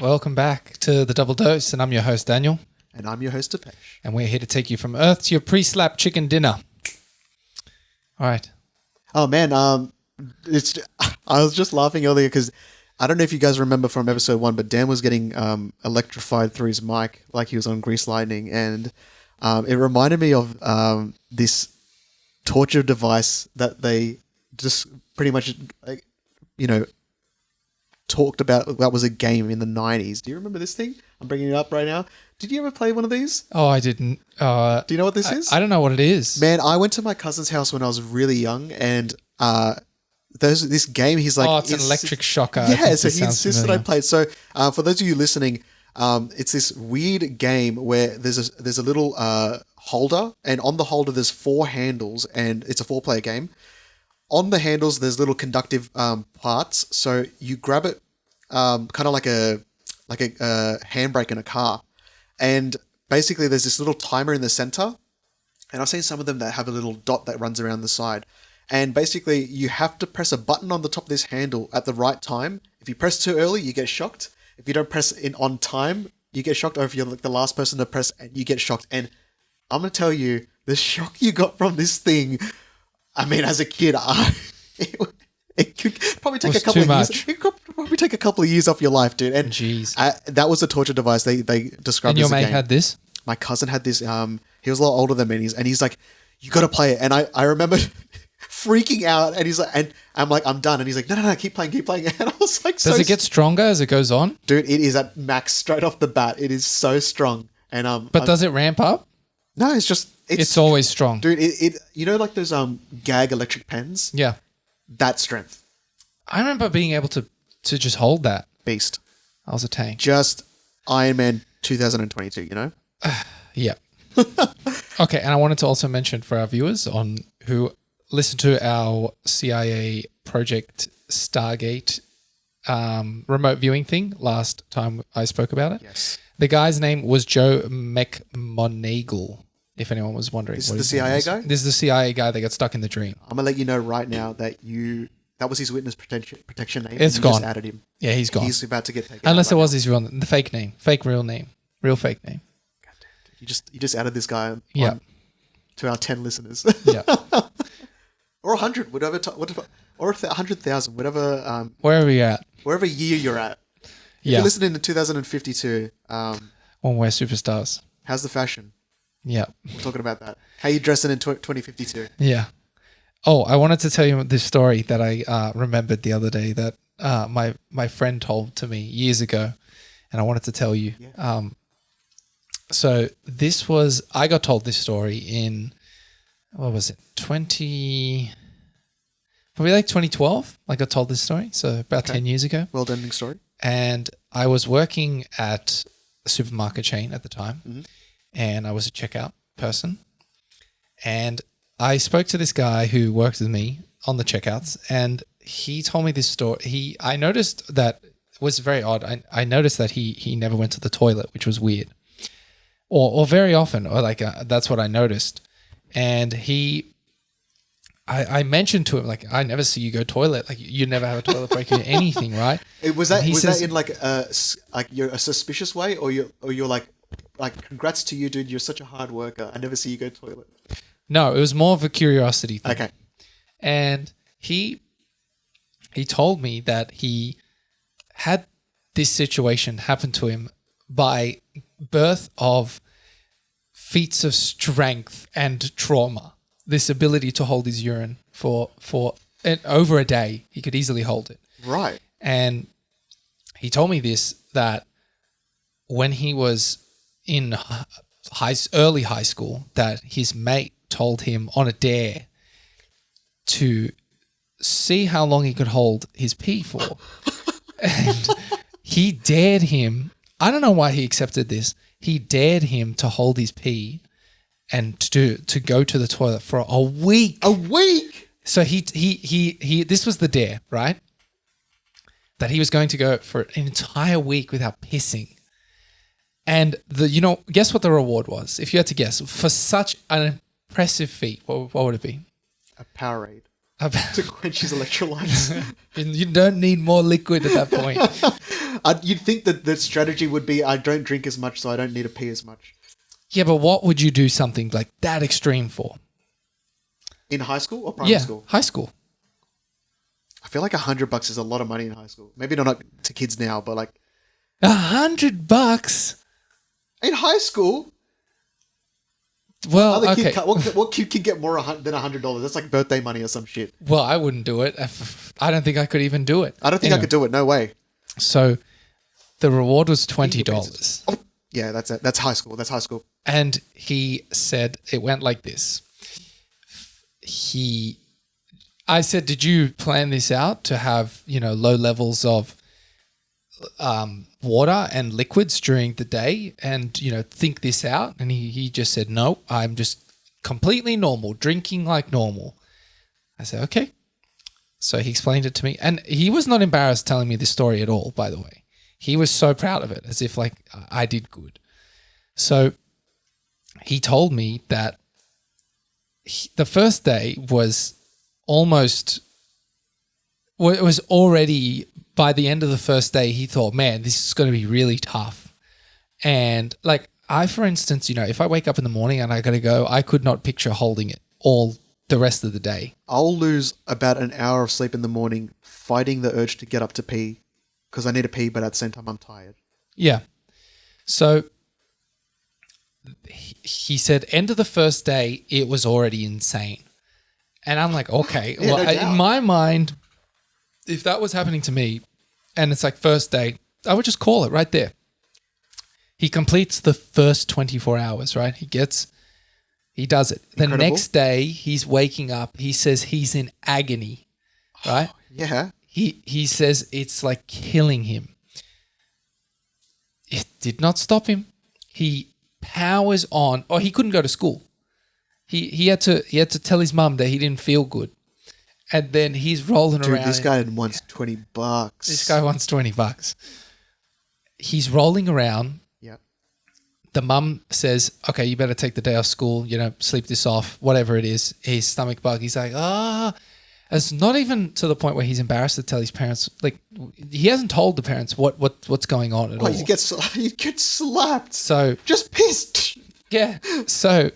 Welcome back to the Double Dose, and I'm your host, Daniel. And I'm your host, Dipesh. And we're here to take you from Earth to your pre-slap chicken dinner. All right. Oh, man. I was just laughing earlier because I don't know if you guys remember from episode 1, but Dan was getting electrified through his mic like he was on Grease Lightning. And it reminded me of this torture device that they just pretty much, talked about. That was a game in the 90s. Do you remember this thing? I'm bringing it up right now. Did you ever play one of these? Oh, I didn't. Do you know what this is? I don't know what it is. Man, I went to my cousin's house when I was really young, and this game, he's like... Oh, it's an electric shocker. Yeah, so he insisted I played. So for those of you listening, it's this weird game where there's a little holder, and on the holder there's 4 handles, and it's a 4-player game. On the handles, there's little conductive parts, so you grab it kind of like a handbrake in a car. And basically there's this little timer in the center, and I've seen some of them that have a little dot that runs around the side. And basically you have to press a button on the top of this handle at the right time. If you press too early, you get shocked. If you don't press it on time, you get shocked. Or if you're like the last person to press, you get shocked. And I'm going to tell you, the shock you got from this thing, I mean, as a kid, it could probably take a couple of years. It could probably take a couple of years off your life, dude. And that was a torture device they described. And your mate had this? My cousin had this. He was a lot older than me, and he's like, "You got to play it." And I remember freaking out, and he's like, and I'm like, "I'm done." And he's like, "No, keep playing." And I was like, "Does it get stronger as it goes on?" Dude, it is at max straight off the bat. It is so strong. And but does it ramp up? No, it's just it's always strong, dude. It you know, like those gag electric pens. Yeah, that strength. I remember being able to just hold that beast. I was a tank. Just Iron Man 2022. You know. Yeah. Okay, and I wanted to also mention for our viewers on who listened to our CIA Project Stargate remote viewing thing last time I spoke about it. Yes. The guy's name was Joe McMoneagle, if anyone was wondering. This is the CIA guy? This is the CIA guy that got stuck in the dream. I'm going to let you know right now that that was his witness protection name. It's gone. Just added him. Yeah, he's gone. He's about to get taken Unless out it was his real name, the fake name, real fake name. God damn, you just added this guy to our 10 listeners. Yeah. Or 100, whatever, or 100,000, whatever. Wherever you're at. Wherever year you're at. If you're listening in 2052. When we're superstars. How's the fashion? Yeah. We're talking about that. How are you dressing in 2052? Yeah. Oh, I wanted to tell you this story that I remembered the other day that my friend told to me years ago, and I wanted to tell you. Yeah. So I got told this story in, what was it, probably like 2012. I got told this story, so about 10 years ago. World-ending story. And I was working at a supermarket chain at the time, mm-hmm. and I was a checkout person. And I spoke to this guy who worked with me on the checkouts, and he told me this story. I noticed that it was very odd. I noticed that he never went to the toilet, which was weird, or very often, or like that's what I noticed. And I mentioned to him, like, I never see you go toilet. Like, you never have a toilet break or anything, right? Was that in like you're a suspicious way, or you're like congrats to you, dude. You're such a hard worker. I never see you go toilet. No, it was more of a curiosity thing. Okay. And he told me that he had this situation happen to him by birth of feats of strength and trauma. This ability to hold his urine for over a day. He could easily hold it. Right. And he told me that when he was in early high school, that his mate told him on a dare to see how long he could hold his pee for. And he dared him. I don't know why he accepted this. He dared him to hold his pee and to go to the toilet for a week. A week? So he this was the dare, right? That he was going to go for an entire week without pissing. And guess what the reward was? If you had to guess, for such an impressive feat, what would it be? A Powerade. to quench his electrolytes. You don't need more liquid at that point. You'd think that the strategy would be, I don't drink as much, so I don't need to pee as much. Yeah, but what would you do something like that extreme for? In high school or primary school? High school. I feel like $100 is a lot of money in high school. Maybe not to kids now, but like $100 in high school. Well, okay. What kid can get more than $100? That's like birthday money or some shit. Well, I wouldn't do it. I don't think I could even do it. I don't think I could do it. No way. So the reward was $20. Oh, yeah, that's it. That's high school. That's high school. And he said it went like this. I said, did you plan this out to have, low levels of water and liquids during the day and, think this out? And he just said, no, I'm just completely normal, drinking like normal. I said, okay. So he explained it to me. And he was not embarrassed telling me this story at all, by the way. He was so proud of it, as if like I did good. So he told me that the first day was already by the end of the first day, he thought, man, this is going to be really tough. And like for instance, if I wake up in the morning and I got to go, I could not picture holding it all the rest of the day. I'll lose about an hour of sleep in the morning fighting the urge to get up to pee because I need to pee, but at the same time I'm tired. Yeah. So he said end of the first day, it was already insane. And I'm like, okay. Yeah, well, in my mind, if that was happening to me and it's like first day, I would just call it right there. He completes the first 24 hours, right? He does it. The next day, he's waking up. He says he's in agony, right? Yeah. He says it's like killing him. It did not stop him. He powers on. Oh, he couldn't go to school. He had to tell his mum that he didn't feel good. And then he's rolling around. Dude, this guy wants $20. This guy wants $20. He's rolling around. Yeah. The mum says, okay, you better take the day off school, sleep this off, whatever it is. His stomach bug. He's like, It's not even to the point where he's embarrassed to tell his parents. Like, he hasn't told the parents what's going on at all. You get slapped. So just pissed. Yeah. So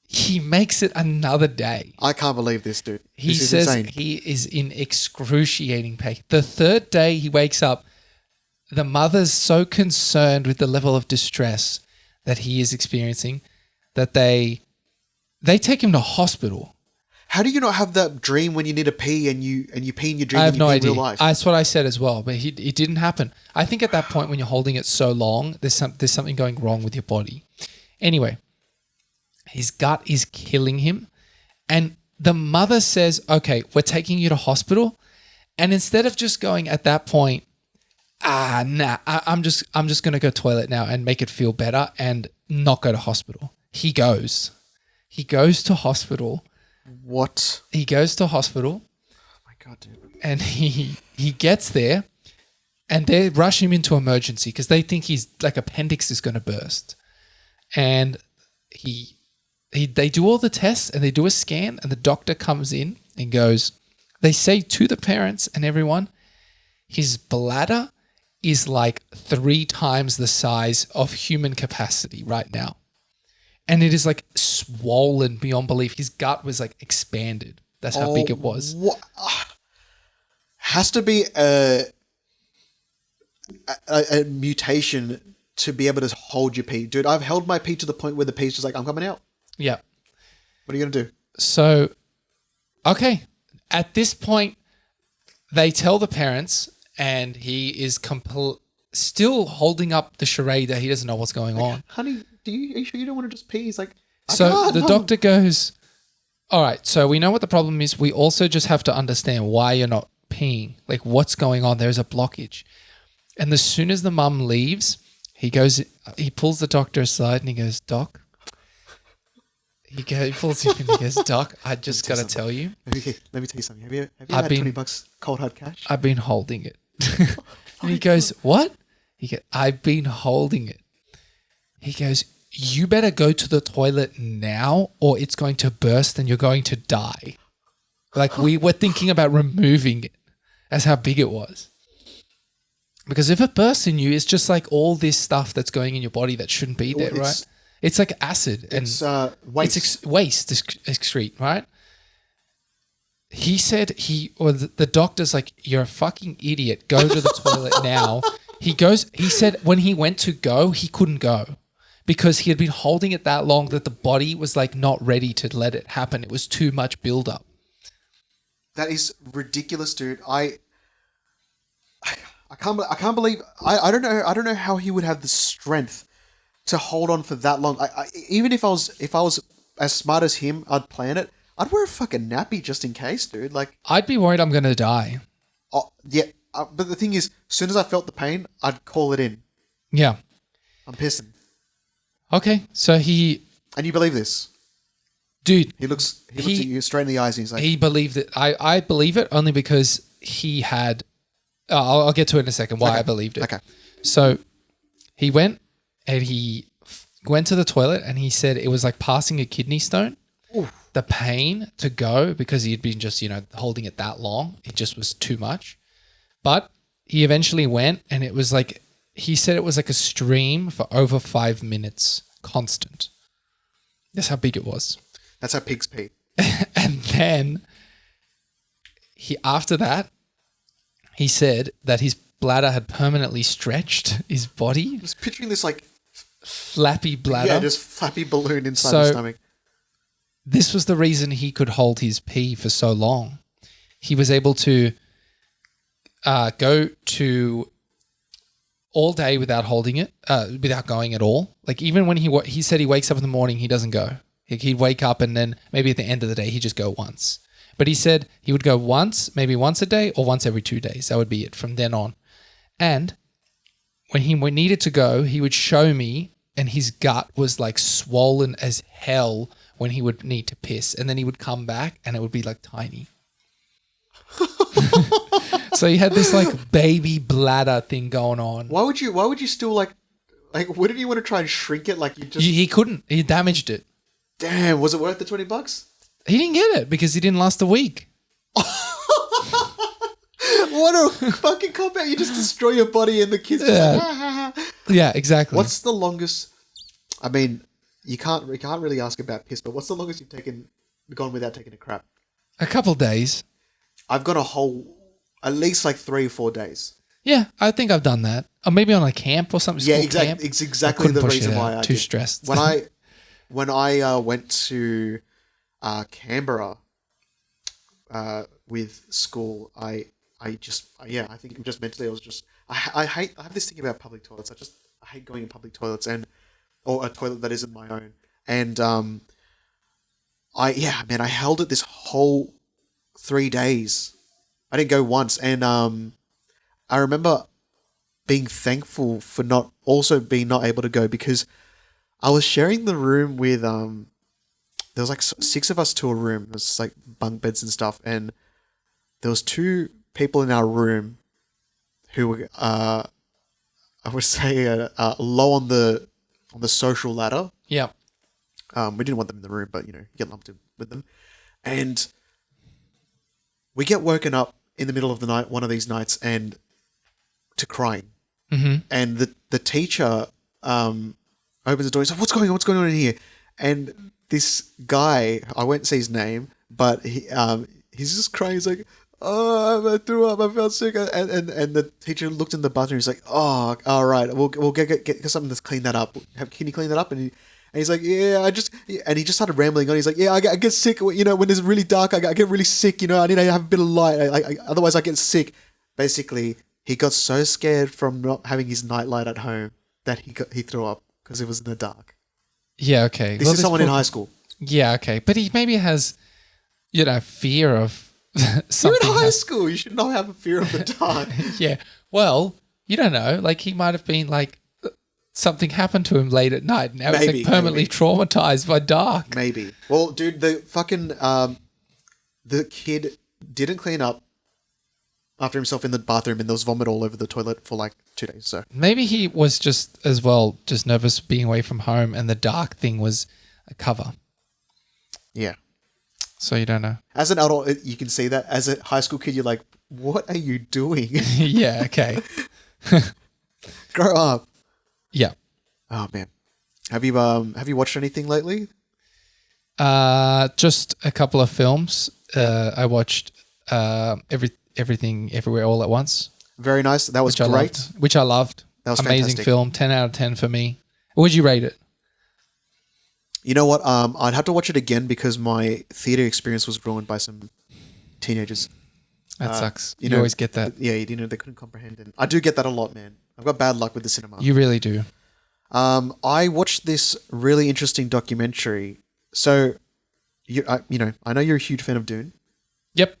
he makes it another day. I can't believe this, dude. He says insane. He is in excruciating pain. The third day he wakes up, the mother's so concerned with the level of distress that he is experiencing that they take him to hospital. How do you not have that dream when you need to pee and you pee in your dream? I have no idea. In real life? That's what I said as well, but it didn't happen. I think at that point when you're holding it so long, there's something going wrong with your body. Anyway, his gut is killing him, and the mother says, "Okay, we're taking you to hospital." And instead of just going at that point, I'm just gonna go toilet now and make it feel better and not go to hospital. He goes to hospital. What? He goes to hospital. Oh my God, dude. And he gets there and they rush him into emergency because they think his like appendix is going to burst. And they do all the tests and they do a scan and the doctor comes in and goes, they say to the parents and everyone, his bladder is like 3 times the size of human capacity right now. And it is like swollen beyond belief. His gut was like expanded. That's how big it was. What? Has to be a mutation to be able to hold your pee. Dude, I've held my pee to the point where the pee's just like, I'm coming out. Yeah. What are you going to do? So, okay. At this point, they tell the parents and he is still holding up the charade that he doesn't know what's going on. Honey, are you sure you don't want to just pee? He's like, so the doctor goes, all right, so we know what the problem is. We also just have to understand why you're not peeing. Like, what's going on? There's a blockage. And as soon as the mum leaves, he pulls the doctor aside and he goes, Doc. He pulls him and he goes, Doc, I just got to tell you. Let me tell you something. Have you had $20 cold hard cash? I've been holding it. And he goes, what? He goes, I've been holding it. He goes, you better go to the toilet now or it's going to burst and you're going to die. Like we were thinking about removing it. That's how big it was. Because if it bursts in you, it's just like all this stuff that's going in your body that shouldn't be there, right? It's like acid. It's waste. It's waste excrete, right? He said the doctor's like, you're a fucking idiot. Go to the toilet now. He said when he went to go, he couldn't go because he had been holding it that long that the body was like not ready to let it happen. It was too much buildup. That is ridiculous, dude. I can't believe I don't know how he would have the strength to hold on for that long. Even if I was as smart as him, I'd plan it. I'd wear a fucking nappy just in case, dude. Like I'd be worried I'm gonna die. Oh yeah, but the thing is, as soon as I felt the pain, I'd call it in. Yeah, I'm pissing. Okay, so and you believe this, dude? He looks at you straight in the eyes and he's like, he believed it. I believe it only because he had. I'll get to it in a second. Why I believed it. Okay. So he went and he went to the toilet and he said it was like passing a kidney stone. Oof. The pain to go because he had been just, holding it that long. It just was too much. But he eventually went and it was like, he said it was like a stream for over 5 minutes constant. That's how big it was. That's how pigs pee. And then after that, he said that his bladder had permanently stretched his body. I was picturing this like flappy bladder. Yeah, just flappy balloon inside the stomach. This was the reason he could hold his pee for so long. He was able to go to all day without holding it, without going at all. Like even when he said he wakes up in the morning, he doesn't go. He'd wake up and then maybe at the end of the day, he'd just go once. But he said he would go once, maybe once a day or once every 2 days. That would be it from then on. And when he needed to go, he would show me and his gut was like swollen as hell when he would need to piss. And then he would come back and it would be like tiny. So he had this like baby bladder thing going on. Why would you still like wouldn't you want to try and shrink it like you just... He couldn't. He damaged it. Damn, was it worth the $20? He didn't get it because he didn't last a week. What a fucking cop out. You just destroy your body and the kids just like, ha, ha, ha. Yeah, exactly. What's the longest... I mean, you can't really ask about piss, but what's the longest you've gone without taking a crap? A couple days. I've gone a whole... At least like 3 or 4 days. Yeah, I think I've done that. Or maybe on a camp or something. Yeah, exactly. It's exactly the reason why I too stressed. When I went to Canberra with school, I think just mentally I was just I have this thing about public toilets. I hate going in public toilets or a toilet that isn't my own. And I held it this whole 3 days. I didn't go once, and I remember being thankful for not able to go because I was sharing the room with there was like 6 of us to a room. It was like bunk beds and stuff, and there was 2 people in our room who were I would say low on the social ladder. Yeah. We didn't want them in the room, but you get lumped in with them, and we get woken up in the middle of the night, one of these nights, and to crying. Mm-hmm. And the teacher opens the door. He's like, "What's going on? What's going on in here?" And this guy, I won't say his name, but he's just crying. He's like, "Oh, I threw up. I felt sick." And the teacher looked in the bathroom. He's like, "Oh, all right. We'll get something to clean that up. Can you clean that up?" And he's like, "Yeah, and he just started rambling on. He's like, "Yeah, I get sick. When it's really dark, I get really sick. I need to have a bit of light. Otherwise, I get sick." Basically, he got so scared from not having his nightlight at home that he threw up because it was in the dark. Yeah. Okay. This is someone in high school. Yeah. Okay. But he maybe has, fear of something. You're in high school. You should not have a fear of the dark. Yeah. Well, you don't know. Like he might have been like. Something happened to him late at night. Now he's like permanently traumatized by dark. Maybe. Well, dude, the fucking the kid didn't clean up after himself in the bathroom, and there was vomit all over the toilet for like 2 days. So maybe he was just nervous being away from home, and the dark thing was a cover. Yeah. So you don't know. As an adult, you can see that. As a high school kid, you're like, what are you doing? Yeah, okay. Grow up. Yeah. Oh man. Have you watched anything lately? Just a couple of films. I watched Everything Everywhere All at Once. Very nice. That was great. Which I loved. That was amazing fantastic. film. 10 out of 10 for me. Would you rate it? You know what? I'd have to watch it again because my theater experience was ruined by some teenagers. That sucks. You You always get that. Yeah, they couldn't comprehend it. I do get that a lot, man. I've got bad luck with the cinema. You really do. I watched this really interesting documentary. So, I know you're a huge fan of Dune. Yep.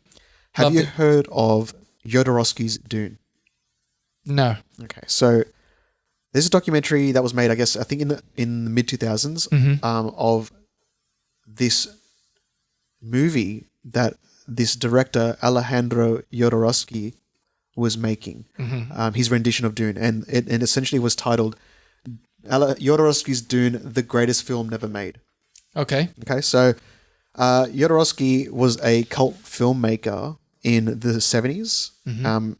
Have Loved you it. heard of Jodorowsky's Dune? No. Okay, so there's a documentary that was made, I think in the mid 2000s, of this movie that this director Alejandro Jodorowsky was making, his rendition of Dune, and it essentially was titled Jodorowsky's Dune: The Greatest Film Never Made. Okay. Okay, so Jodorowsky was a cult filmmaker in the 70s.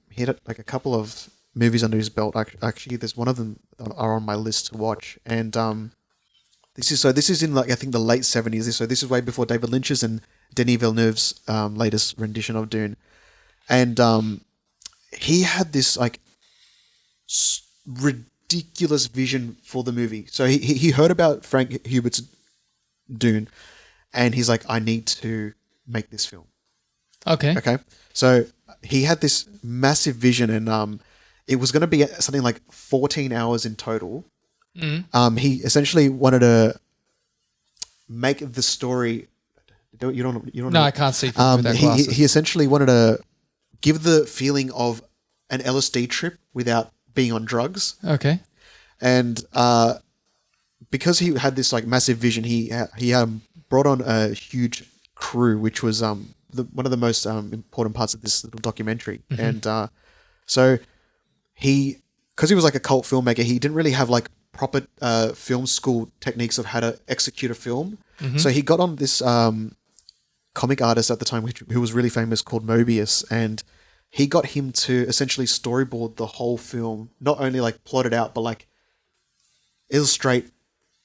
He had like a couple of movies under his belt. Actually, there's one of them that are on my list to watch, and this is in I think the late 70s. So this is way before David Lynch's and Denis Villeneuve's latest rendition of Dune, and he had this ridiculous vision for the movie. So he heard about Frank Herbert's Dune, and he's like, I need to make this film. Okay. Okay, so he had this massive vision, and it was going to be something like 14 hours in total. He essentially wanted to make the story. You don't. No, I can't see through without glasses. He essentially wanted to give the feeling of an LSD trip without being on drugs. Okay. And because he had this massive vision, he brought on a huge crew, which was one of the most important parts of this little documentary. And so because he was a cult filmmaker, he didn't really have proper film school techniques of how to execute a film. So he got on this comic artist at the time, who was really famous, called Mobius, and he got him to essentially storyboard the whole film, not only plot it out, but illustrate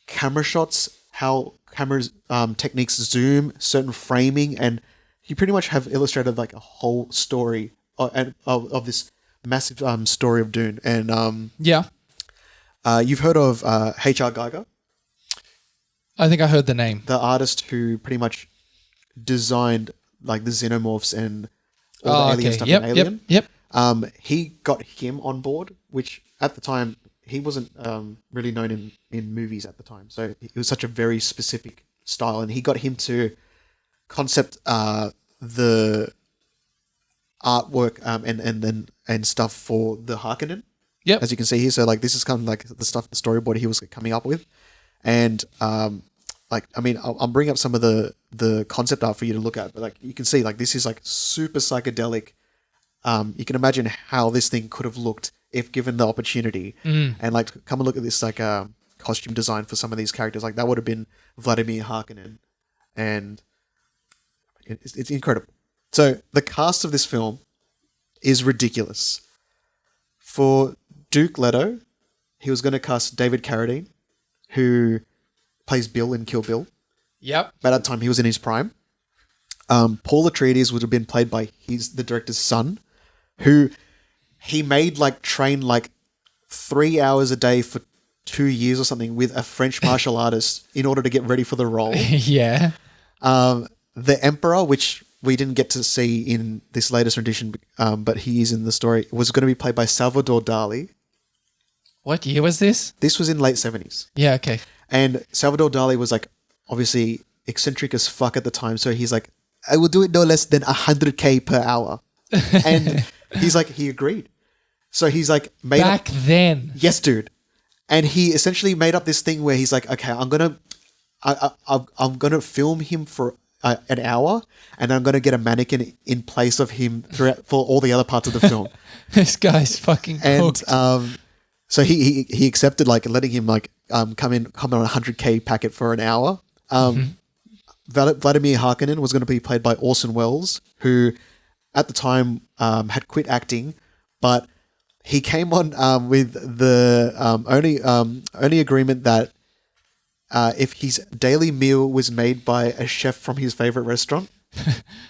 camera shots, how cameras techniques zoom, certain framing, and he pretty much have illustrated a whole story of this massive story of Dune. And yeah. You've heard of H.R. Geiger, I think I heard the name. the artist who pretty much designed the xenomorphs and all the alien stuff in Alien. Yep. He got him on board, which at the time he wasn't really known in movies at the time. So it was such a very specific style, and he got him to concept the artwork and stuff for the Harkonnen. Yep. As you can see here, so this is kind of the stuff, the storyboard he was coming up with, and I'll bring up some of the concept art for you to look at, but you can see this is super psychedelic. You can imagine how this thing could have looked if given the opportunity, and come and look at this costume design for some of these characters. That would have been Vladimir Harkonnen, and it's incredible. So the cast of this film is ridiculous. For Duke Leto, he was going to cast David Carradine, who plays Bill in Kill Bill. Yep. By that time, he was in his prime. Paul Atreides would have been played by the director's son, who he made train 3 hours a day for 2 years or something with a French martial artist in order to get ready for the role. Yeah. The Emperor, which we didn't get to see in this latest rendition, but he is in the story, was going to be played by Salvador Dali. What year was this? This was in late 70s. Yeah, okay. And Salvador Dali was obviously eccentric as fuck at the time. So he's I will do it no less than 100K per hour. And he agreed. So he's made Back then. Yes, dude. And he essentially made up this thing where he's okay, I'm gonna film him for an hour, and I'm gonna get a mannequin in place of him for all the other parts of the film. This guy's fucking cooked. And so he accepted letting him come on a 100K packet for an hour. Vladimir Harkonnen was going to be played by Orson Welles, who at the time had quit acting, but he came on with the only agreement that if his daily meal was made by a chef from his favorite restaurant.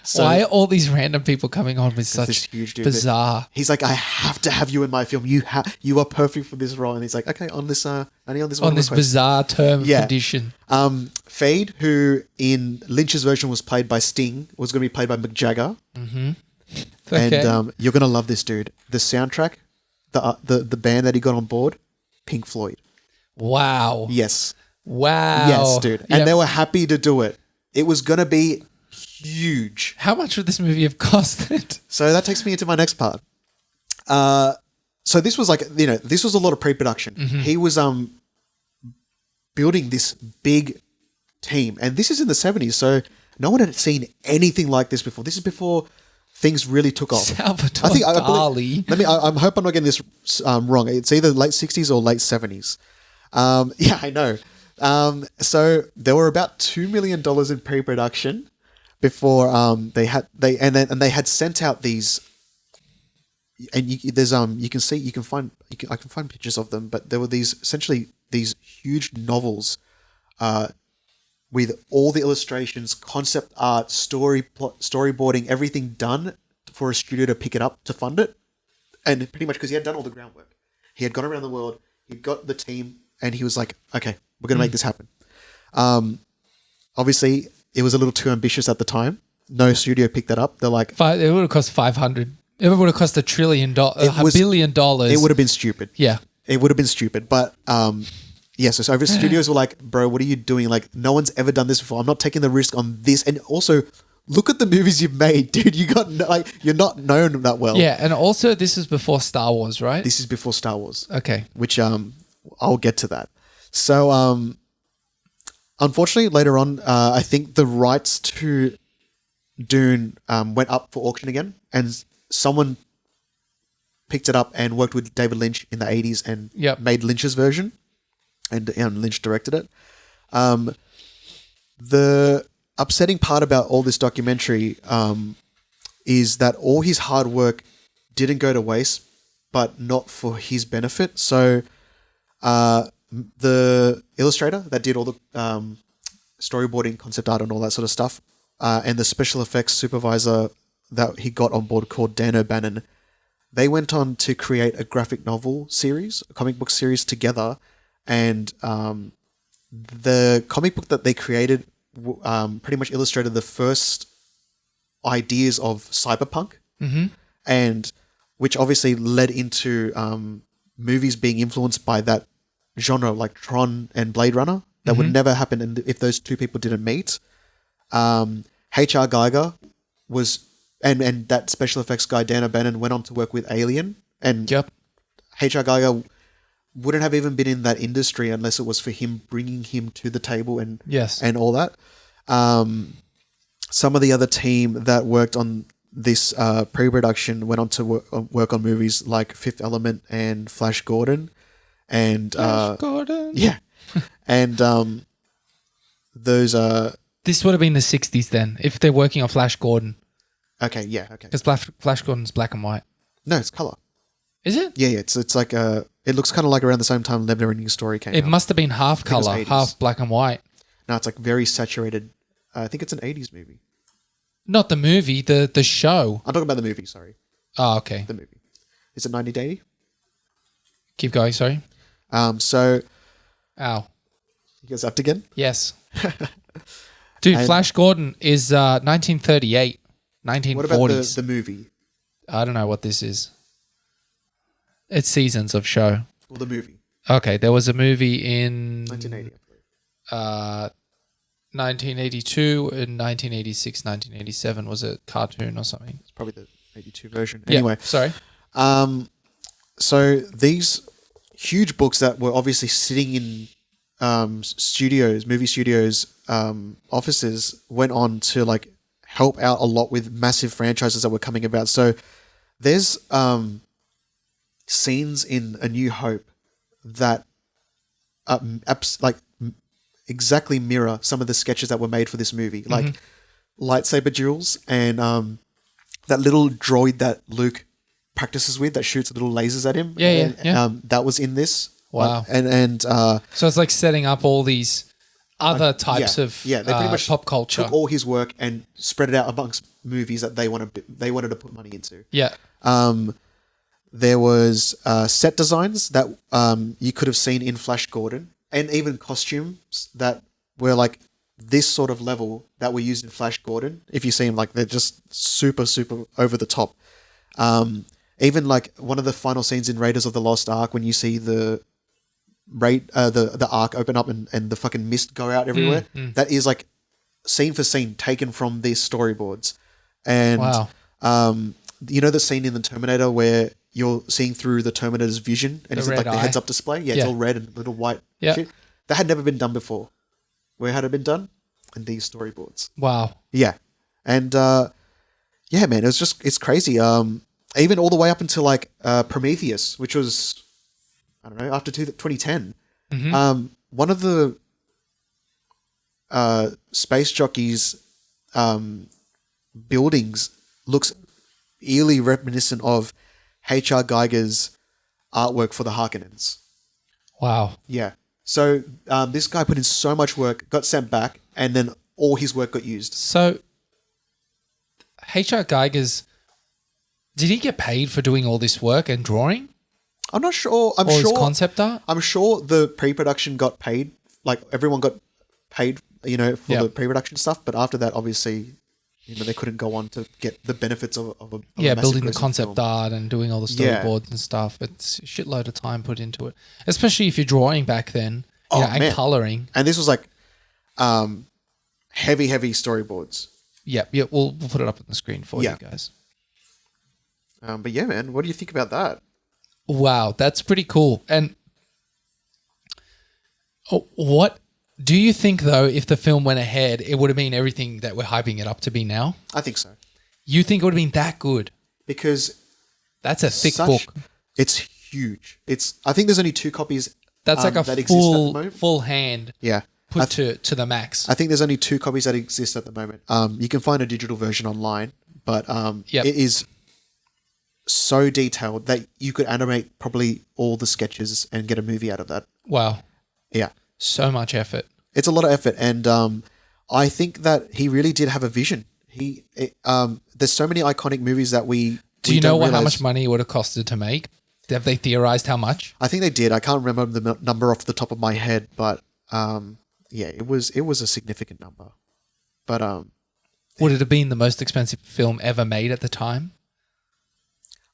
So why are all these random people coming on with such this huge dude, bizarre? He's like, I have to have you in my film. You are perfect for this role. And he's like, okay, only on this one request. Bizarre term condition. Fade, who in Lynch's version was played by Sting, was going to be played by Mick Jagger. Mm-hmm. Okay. And you're going to love this dude. The soundtrack, the band that he got on board, Pink Floyd. Wow. Yes. Wow. Yes, dude. Yep. And they were happy to do it. It was going to be huge. How much would this movie have costed? So that takes me into my next part. So this was this was a lot of pre-production. Mm-hmm. He was building this big team, and this is in the 70s, so no one had seen anything like this before. This is before things really took off. Salvador Dali. I hope I'm not getting this wrong. It's either late 60s or late 70s. Yeah, I know. So there were about $2 million in pre-production before they had sent out these, and I can find pictures of them, but there were essentially these huge novels, with all the illustrations, concept art, storyboarding, everything done for a studio to pick it up to fund it, and pretty much because he had done all the groundwork, he had gone around the world, he got the team, and he was like, okay, we're going to make this happen. Obviously, it was a little too ambitious at the time. No studio picked that up. They're like, it would have cost 500. It would have cost $1 billion. It would have been stupid. Yeah. It would have been stupid. But so over studios were like, bro, what are you doing? Like, no one's ever done this before. I'm not taking the risk on this. And also, look at the movies you've made, dude. You're not known that well. Yeah, and also this is before Star Wars, right? This is before Star Wars. Okay. Which I'll get to that. So unfortunately, later on, I think the rights to Dune went up for auction again, and someone picked it up and worked with David Lynch in the 80s and made Lynch's version, and Lynch directed it. The upsetting part about all this documentary is that all his hard work didn't go to waste, but not for his benefit. So the illustrator that did all the storyboarding, concept art, and all that sort of stuff, and the special effects supervisor that he got on board called Dan O'Bannon, they went on to create a graphic novel series, a comic book series together, and the comic book that they created pretty much illustrated the first ideas of cyberpunk, and which obviously led into movies being influenced by that genre, like Tron and Blade Runner. That would never happen if those two people didn't meet. H.R. Geiger was, and that special effects guy, Dan O'Bannon, went on to work with Alien. And H.R. Geiger wouldn't have even been in that industry unless it was for him bringing him to the table and all that. Some of the other team that worked on this pre-production went on to work on movies like Fifth Element and Flash Gordon. And Flash Gordon. Yeah. And those this would have been the 60s then, if they're working on Flash Gordon. Okay, yeah, okay. Because Flash Gordon's black and white. No, it's color. Is it? Yeah. It's like it looks kind of like around the same time Never Ending Story came out. It must have been half color, half black and white. No, it's like very saturated. I think it's an 80s movie. Not the movie, the show. I'm talking about the movie, sorry. Oh, okay. The movie. Is it 1980? Keep going, sorry. So... Ow. You guys up again? Yes. Dude, Flash Gordon is 1938, 1940s. What about the movie? I don't know what this is. It's seasons of show. Well, the movie. Okay, there was a movie in... 1980, I believe. 1982 and 1986, 1987 was a cartoon or something. It's probably the 82 version. Anyway. Sorry. So these huge books that were obviously sitting in movie studios, offices, went on to like help out a lot with massive franchises that were coming about. So there's scenes in A New Hope that exactly mirror some of the sketches that were made for this movie, like lightsaber duels and that little droid that Luke practices with that shoots little lasers at him. Yeah. That was in this. Wow. And So it's like setting up all these other types of they pretty much pop culture. took all his work and spread it out amongst movies that they wanted to put money into. Yeah. There was set designs that you could have seen in Flash Gordon, and even costumes that were like this sort of level that were used in Flash Gordon. If you see them, like they're just super, super over the top. Even like one of the final scenes in Raiders of the Lost Ark, when you see the Ark open up and the fucking mist go out everywhere, that is like scene for scene taken from these storyboards. And wow. You know the scene in the Terminator where you're seeing through the Terminator's vision and it's like the heads-up display? Yeah, it's all red and little white shit. That had never been done before. Where had it been done? In these storyboards. Wow. Yeah. And yeah, man, it's crazy. Even all the way up until like Prometheus, which was, I don't know, after 2010. One of the space jockeys' buildings looks eerily reminiscent of H.R. Geiger's artwork for the Harkonnens. Wow. Yeah. So this guy put in so much work, got sent back, and then all his work got used. So H.R. Geiger's, did he get paid for doing all this work and drawing? I'm not sure. Or his concept art? I'm sure the pre-production got paid. Like everyone got paid, for the pre-production stuff. But after that, obviously, they couldn't go on to get the benefits of a massive building the grossing concept film. art and doing all the storyboards and stuff. It's a shitload of time put into it, especially if you're drawing back then, and coloring. And this was like heavy storyboards. Yeah. We'll put it up on the screen for you guys. But yeah, man, what do you think about that? Wow, that's pretty cool. And what do you think, though, if the film went ahead, it would have been everything that we're hyping it up to be now? I think so. You think it would have been that good? Because that's a thick book. It's huge. I think there's only 2 copies. That's like a full hand. Yeah. Put to the max. I think there's only 2 copies that exist at the moment. You can find a digital version online, but it is so detailed that you could animate probably all the sketches and get a movie out of that. Wow. Yeah. So much effort. It's a lot of effort, and I think that he really did have a vision. There's so many iconic movies that we Do you know how much money it would have costed to make? Have they theorized how much? I think they did. I can't remember the number off the top of my head, but it was a significant number. But would it have been the most expensive film ever made at the time?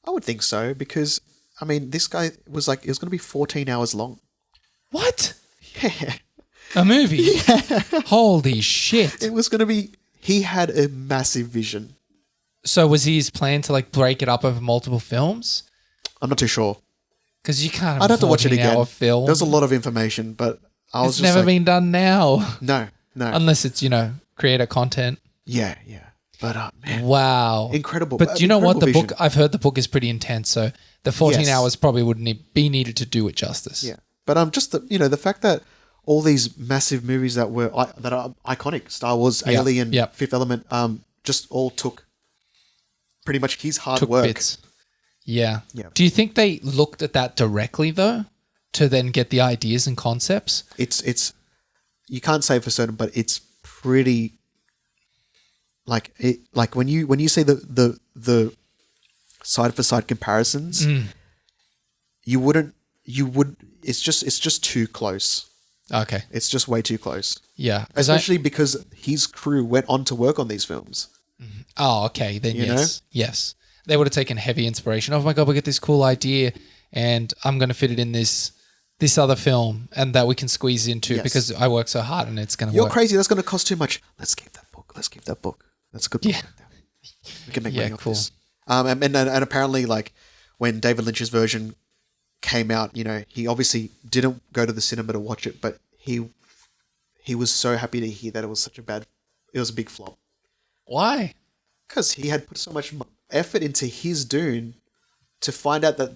I would think so, because I mean, this guy was like, it was going to be 14 hours long. What? Yeah. A movie? Yeah. Holy shit. It was going to be, he had a massive vision. So was his plan to like break it up over multiple films? I'm not too sure. Because you can't have I'd have to watch it again. Film. There's a lot of information, but it's never been done now. No. Unless it's, creator content. Yeah. But man. Wow. Incredible. But do you know what? The vision. book, I've heard the book is pretty intense, so the 14 hours probably wouldn't be needed to do it justice. Yeah. But just the fact that all these massive movies that are iconic, Star Wars, Alien, Fifth Element, just all took pretty much his hard work. Bits. Yeah. Do you think they looked at that directly though, to then get the ideas and concepts? It's you can't say for certain, but it's pretty like when you say the side for side comparisons, you would. It's just too close. Okay. It's just way too close. Yeah. Especially because his crew went on to work on these films. Oh, okay. Then yes. They would have taken heavy inspiration. Oh my God, we get this cool idea and I'm going to fit it in this other film and that we can squeeze into because I work so hard and it's going to work. You're crazy. That's going to cost too much. Let's keep that book. That's a good book. Yeah. We can make money off this. And apparently like when David Lynch's version came out, he obviously didn't go to the cinema to watch it, but he was so happy to hear that it was a big flop. Why? Because he had put so much effort into his Dune to find out that,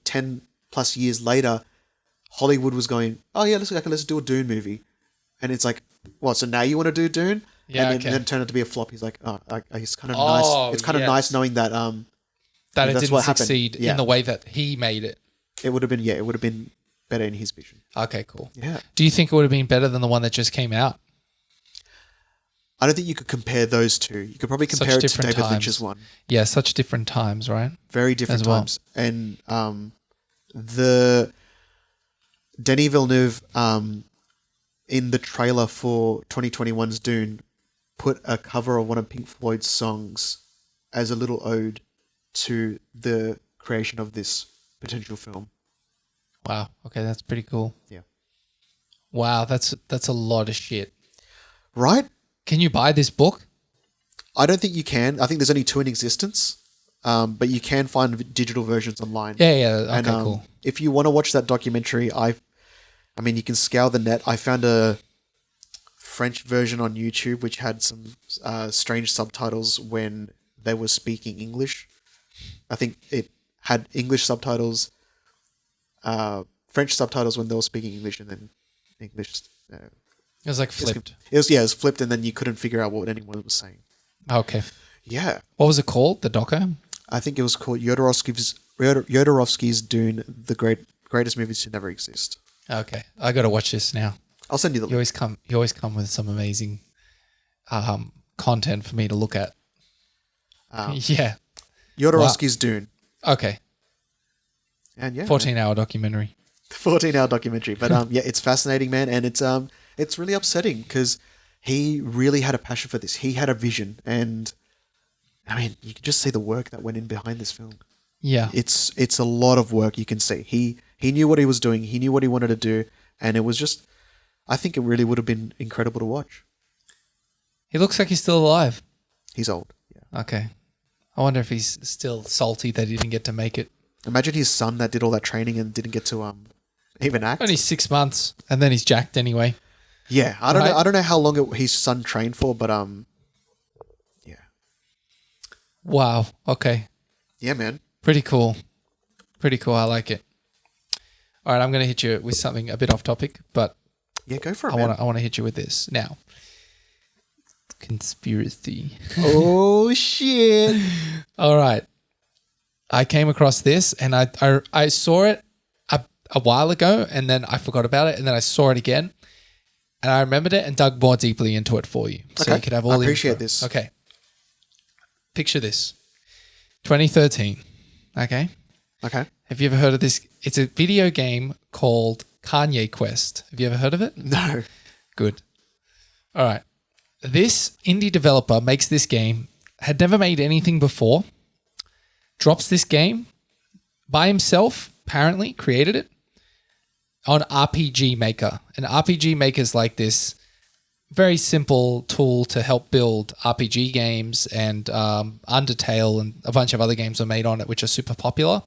10 plus years later, Hollywood was going, oh yeah, let's do a Dune movie, and it's like, what? So now you want to do Dune? Yeah, and then it turned out to be a flop. He's like, it's kind of nice. It's kind of nice knowing that that it that's didn't what happened. succeed in the way that he made it. It would have been better in his vision. Okay, cool. Yeah. Do you think it would have been better than the one that just came out? I don't think you could compare those two. You could probably compare it to David Lynch's one. Yeah, such different times, right? Very different times. And the Denis Villeneuve in the trailer for 2021's Dune put a cover of one of Pink Floyd's songs as a little ode to the creation of this potential film. Wow. Okay, that's pretty cool. Yeah. Wow, that's a lot of shit. Right? Can you buy this book? I don't think you can. I think there's only 2 in existence, but you can find digital versions online. Yeah. Okay, cool. If you want to watch that documentary, I mean, you can scour the net. I found a French version on YouTube which had some strange subtitles when they were speaking English. I think it had English subtitles, French subtitles when they were speaking English, and then English. It was like flipped. It was flipped, and then you couldn't figure out what anyone was saying. Okay. Yeah. What was it called? The doco? I think it was called Jodorowsky's Dune, the greatest movies to never exist. Okay, I got to watch this now. I'll send you the link. You always come with some amazing content for me to look at. Yeah. Jodorowsky's Dune. Okay. And yeah, 14-hour documentary. 14-hour documentary, but yeah, it's fascinating, man, and it's really upsetting because he really had a passion for this. He had a vision, and I mean, you can just see the work that went in behind this film. Yeah, it's a lot of work. You can see he knew what he was doing. He knew what he wanted to do, and it was just, I think it really would have been incredible to watch. He looks like he's still alive. He's old. Yeah. Okay, I wonder if he's still salty that he didn't get to make it. Imagine his son that did all that training and didn't get to even act. Only 6 months, and then he's jacked anyway. Yeah, I don't know how long his son trained for, but yeah. Wow. Okay. Yeah, man. Pretty cool. I like it. All right, I'm going to hit you with something a bit off topic, but yeah, go for it. I want to hit you with this now. Conspiracy. Oh shit! All right. I came across this, and I saw it a while ago, and then I forgot about it, and then I saw it again, and I remembered it and dug more deeply into it for you, so you could have all the appreciate info. this. Okay. Picture this. 2013. Okay. Okay. Have you ever heard of this? It's a video game called Kanye Quest. Have you ever heard of it? No. Good. All right. This indie developer makes this game, had never made anything before, drops this game by himself, apparently, created it on RPG Maker. And RPG Maker is like this very simple tool to help build RPG games, and Undertale and a bunch of other games are made on it, which are super popular.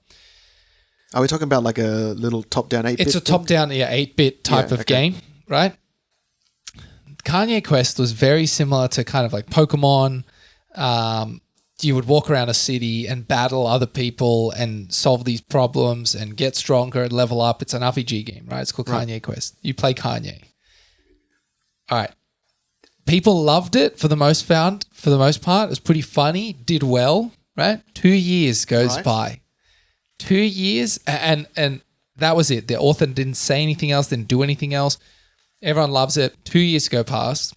Are we talking about like a little top-down 8-bit? It's a top-down 8-bit type of game, right? Kanye Quest was very similar to kind of like Pokemon. You would walk around a city and battle other people and solve these problems and get stronger and level up. It's an RPG game, right? It's called Kanye Quest. You play Kanye. All right. People loved it for the most part. It was pretty funny, did well, right? 2 years goes by. 2 years, and that was it. The author didn't say anything else, didn't do anything else. Everyone loves it. 2 years go past.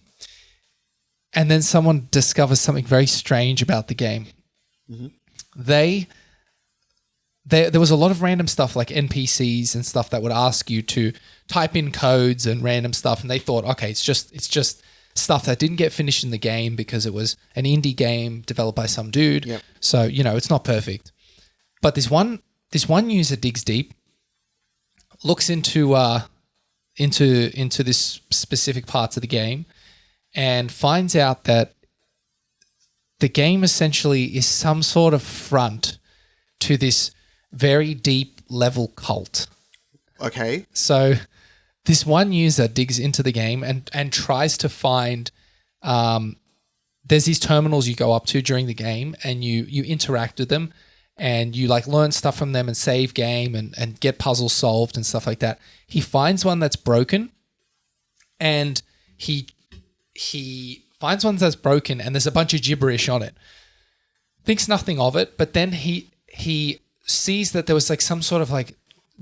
And then someone discovers something very strange about the game. Mm-hmm. There was a lot of random stuff like NPCs and stuff that would ask you to type in codes and random stuff. And they thought, okay, it's just stuff that didn't get finished in the game because it was an indie game developed by some dude. Yep. So, it's not perfect. But this one user digs deep, looks into this specific parts of the game, and finds out that the game essentially is some sort of front to this very deep level cult. Okay. So this one user digs into the game and tries to find there's these terminals you go up to during the game, and you interact with them, and you like learn stuff from them and save game and get puzzles solved and stuff like that. He finds one that's broken, and he finds one that's broken, and there's a bunch of gibberish on it. Thinks nothing of it, but then he sees that there was like some sort of like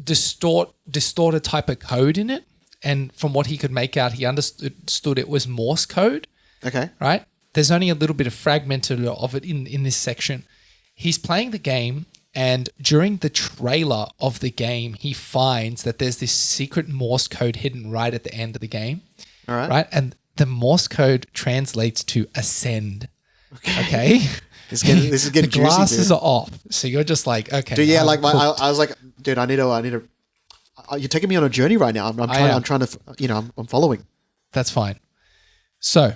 distorted type of code in it, and from what he could make out, he understood it was Morse code. Okay. Right? There's only a little bit of fragmented of it in this section. He's playing the game, and during the trailer of the game, he finds that there's this secret Morse code hidden right at the end of the game. All right. Right? And the Morse code translates to ascend. Okay? This is getting the juicy, glasses dude. are off. So you're just like, okay. Dude, yeah, I'm like cooked. I was like, dude, I need to. You're taking me on a journey right now. I'm trying to, I'm following. That's fine. So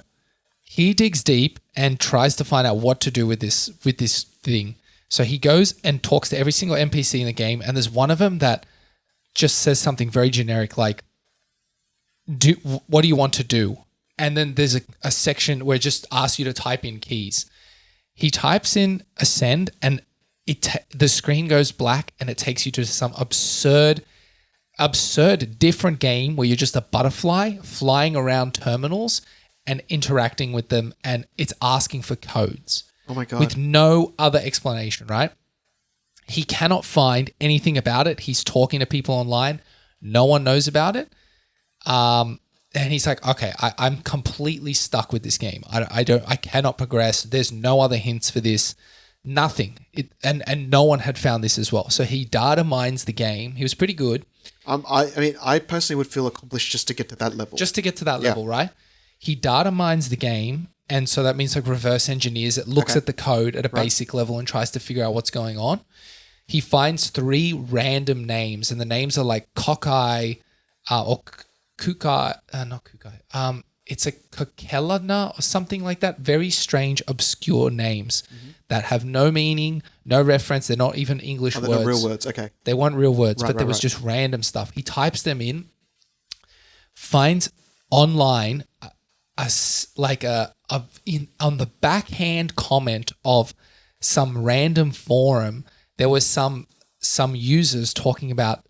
he digs deep and tries to find out what to do with this thing. So he goes and talks to every single NPC in the game, and there's one of them that just says something very generic like, what do you want to do? And then there's a section where it just asks you to type in keys. He types in ascend, and the screen goes black, and it takes you to some absurd different game where you're just a butterfly flying around terminals and interacting with them, and it's asking for codes. Oh my God. With no other explanation, right? He cannot find anything about it. He's talking to people online. No one knows about it. And he's like, okay, I'm completely stuck with this game. I cannot progress. There's no other hints for this. Nothing. And no one had found this as well. So he data mines the game. He was pretty good. I mean, I personally would feel accomplished just to get to that level. Just to get to that level, right? He data mines the game, and so that means like reverse engineers. It looks at the code at a basic level and tries to figure out what's going on. He finds 3 random names, and the names are like Cockeye or Kukai, not Kukai. It's a Kokelana or something like that. Very strange, obscure names that have no meaning, no reference. They're not even English words. They're not real words, okay. They weren't real words, but there was just random stuff. He types them in, finds online on the backhand comment of some random forum, there was some users talking about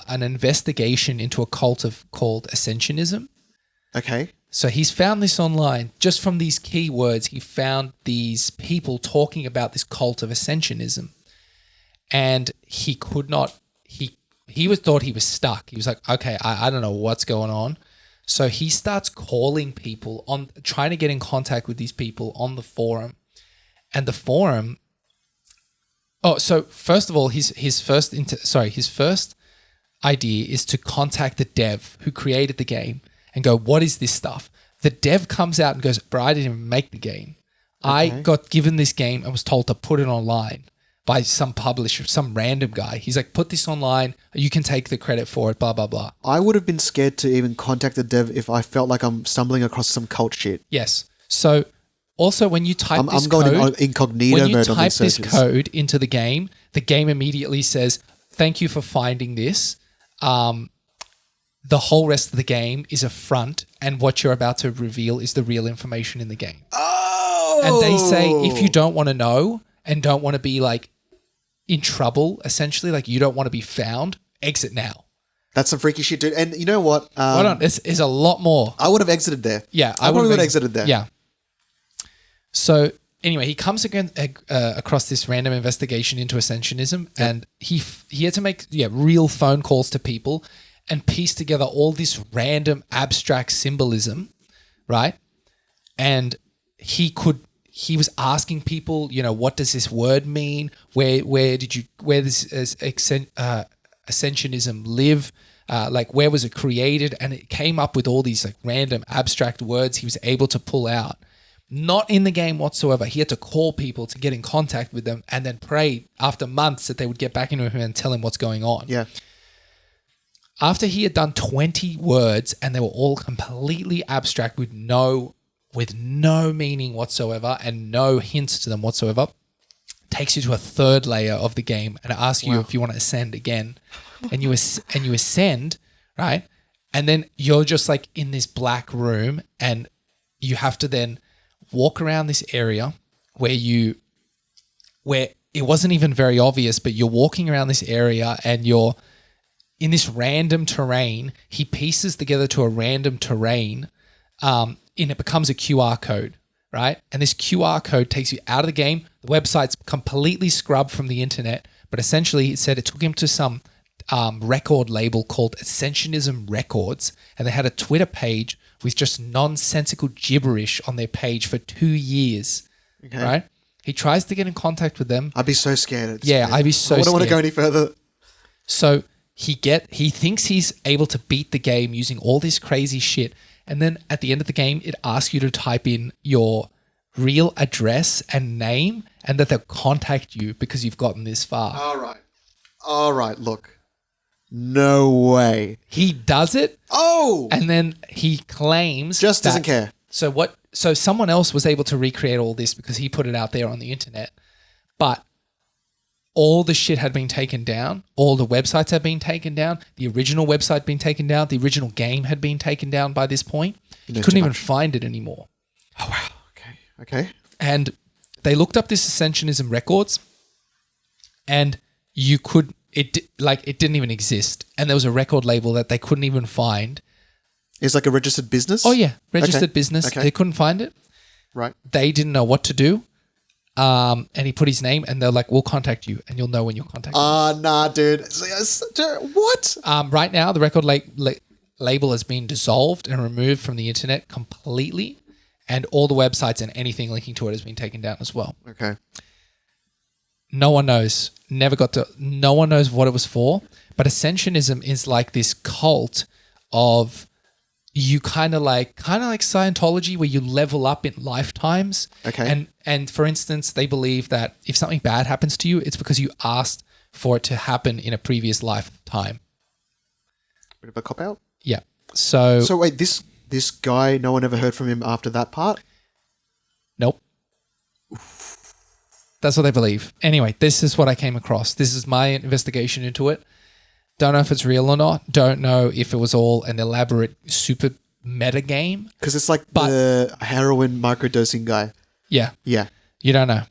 an investigation into a cult called Ascensionism. Okay. So he's found this online just from these keywords. He found these people talking about this cult of Ascensionism, and he could not. He thought he was stuck. He was like, okay, I don't know what's going on. So he starts calling people trying to get in contact with these people on the forum, and the forum. Oh, so first of all, his first idea is to contact the dev who created the game and go, what is this stuff? The dev comes out and goes, bro, I didn't even make the game. Okay. I got given this game and was told to put it online by some publisher, some random guy. He's like, put this online. You can take the credit for it, blah, blah, blah. I would have been scared to even contact the dev if I felt like I'm stumbling across some cult shit. Yes. So also when you type this code, I'm going incognito mode on these searches. When you type this code into the game immediately says, thank you for finding this. The whole rest of the game is a front, and what you're about to reveal is the real information in the game. Oh! And they say if you don't want to know and don't want to be like in trouble, essentially, like you don't want to be found, exit now. That's some freaky shit, dude. And you know what? Hold on, this is a lot more. I would have exited there. Yeah, I probably would have exited there. Yeah. So anyway, he comes again across this random investigation into Ascensionism, and he had to make real phone calls to people and piece together all this random abstract symbolism, right? And he was asking people, what does this word mean? Where does Ascensionism live? Like where was it created? And it came up with all these like random abstract words he was able to pull out. Not in the game whatsoever. He had to call people to get in contact with them and then pray after months that they would get back into him and tell him what's going on. Yeah. After he had done 20 words and they were all completely abstract with no meaning whatsoever and no hints to them whatsoever, takes you to a third layer of the game and asks you if you want to ascend again. And you ascend, right? And then you're just like in this black room, and you have to then walk around this area where it wasn't even very obvious, but you're walking around this area and you're in this random terrain. He pieces together to a random terrain, and it becomes a QR code, right? And this QR code takes you out of the game. The website's completely scrubbed from the internet, but essentially it said it took him to some record label called Ascensionism Records, and they had a Twitter page with just nonsensical gibberish on their page for 2 years, right? He tries to get in contact with them. I'd be so scared. I'd be so scared. I don't want to go any further. So he thinks he's able to beat the game using all this crazy shit. And then at the end of the game, it asks you to type in your real address and name and that they'll contact you because you've gotten this far. All right. Look. No way. He does it. Oh! And then he claims just doesn't care. So someone else was able to recreate all this because he put it out there on the internet. But all the shit had been taken down. All the websites had been taken down. The original website had been taken down. The original game had been taken down by this point. You couldn't even find it anymore. Oh, wow. Okay. And they looked up this Ascensionism Records and it didn't even exist. And there was a record label that they couldn't even find. It's like a registered business? Oh, yeah. Registered business. Okay. They couldn't find it. Right. They didn't know what to do. And he put his name and they're like, we'll contact you and you'll know when you'll contact us. Nah, dude. What? Right now, the record label has been dissolved and removed from the internet completely. And all the websites and anything linking to it has been taken down as well. Okay. No one knows. No one knows what it was for. But Ascensionism is like this cult of you kind of like Scientology where you level up in lifetimes. Okay. And for instance, they believe that if something bad happens to you, it's because you asked for it to happen in a previous lifetime. Bit of a cop-out? Yeah. So wait, this guy, no one ever heard from him after that part? Nope. That's what they believe. Anyway, this is what I came across. This is my investigation into it. Don't know if it's real or not. Don't know if it was all an elaborate super meta game. Because it's like the heroin microdosing guy. Yeah. Yeah. You don't know.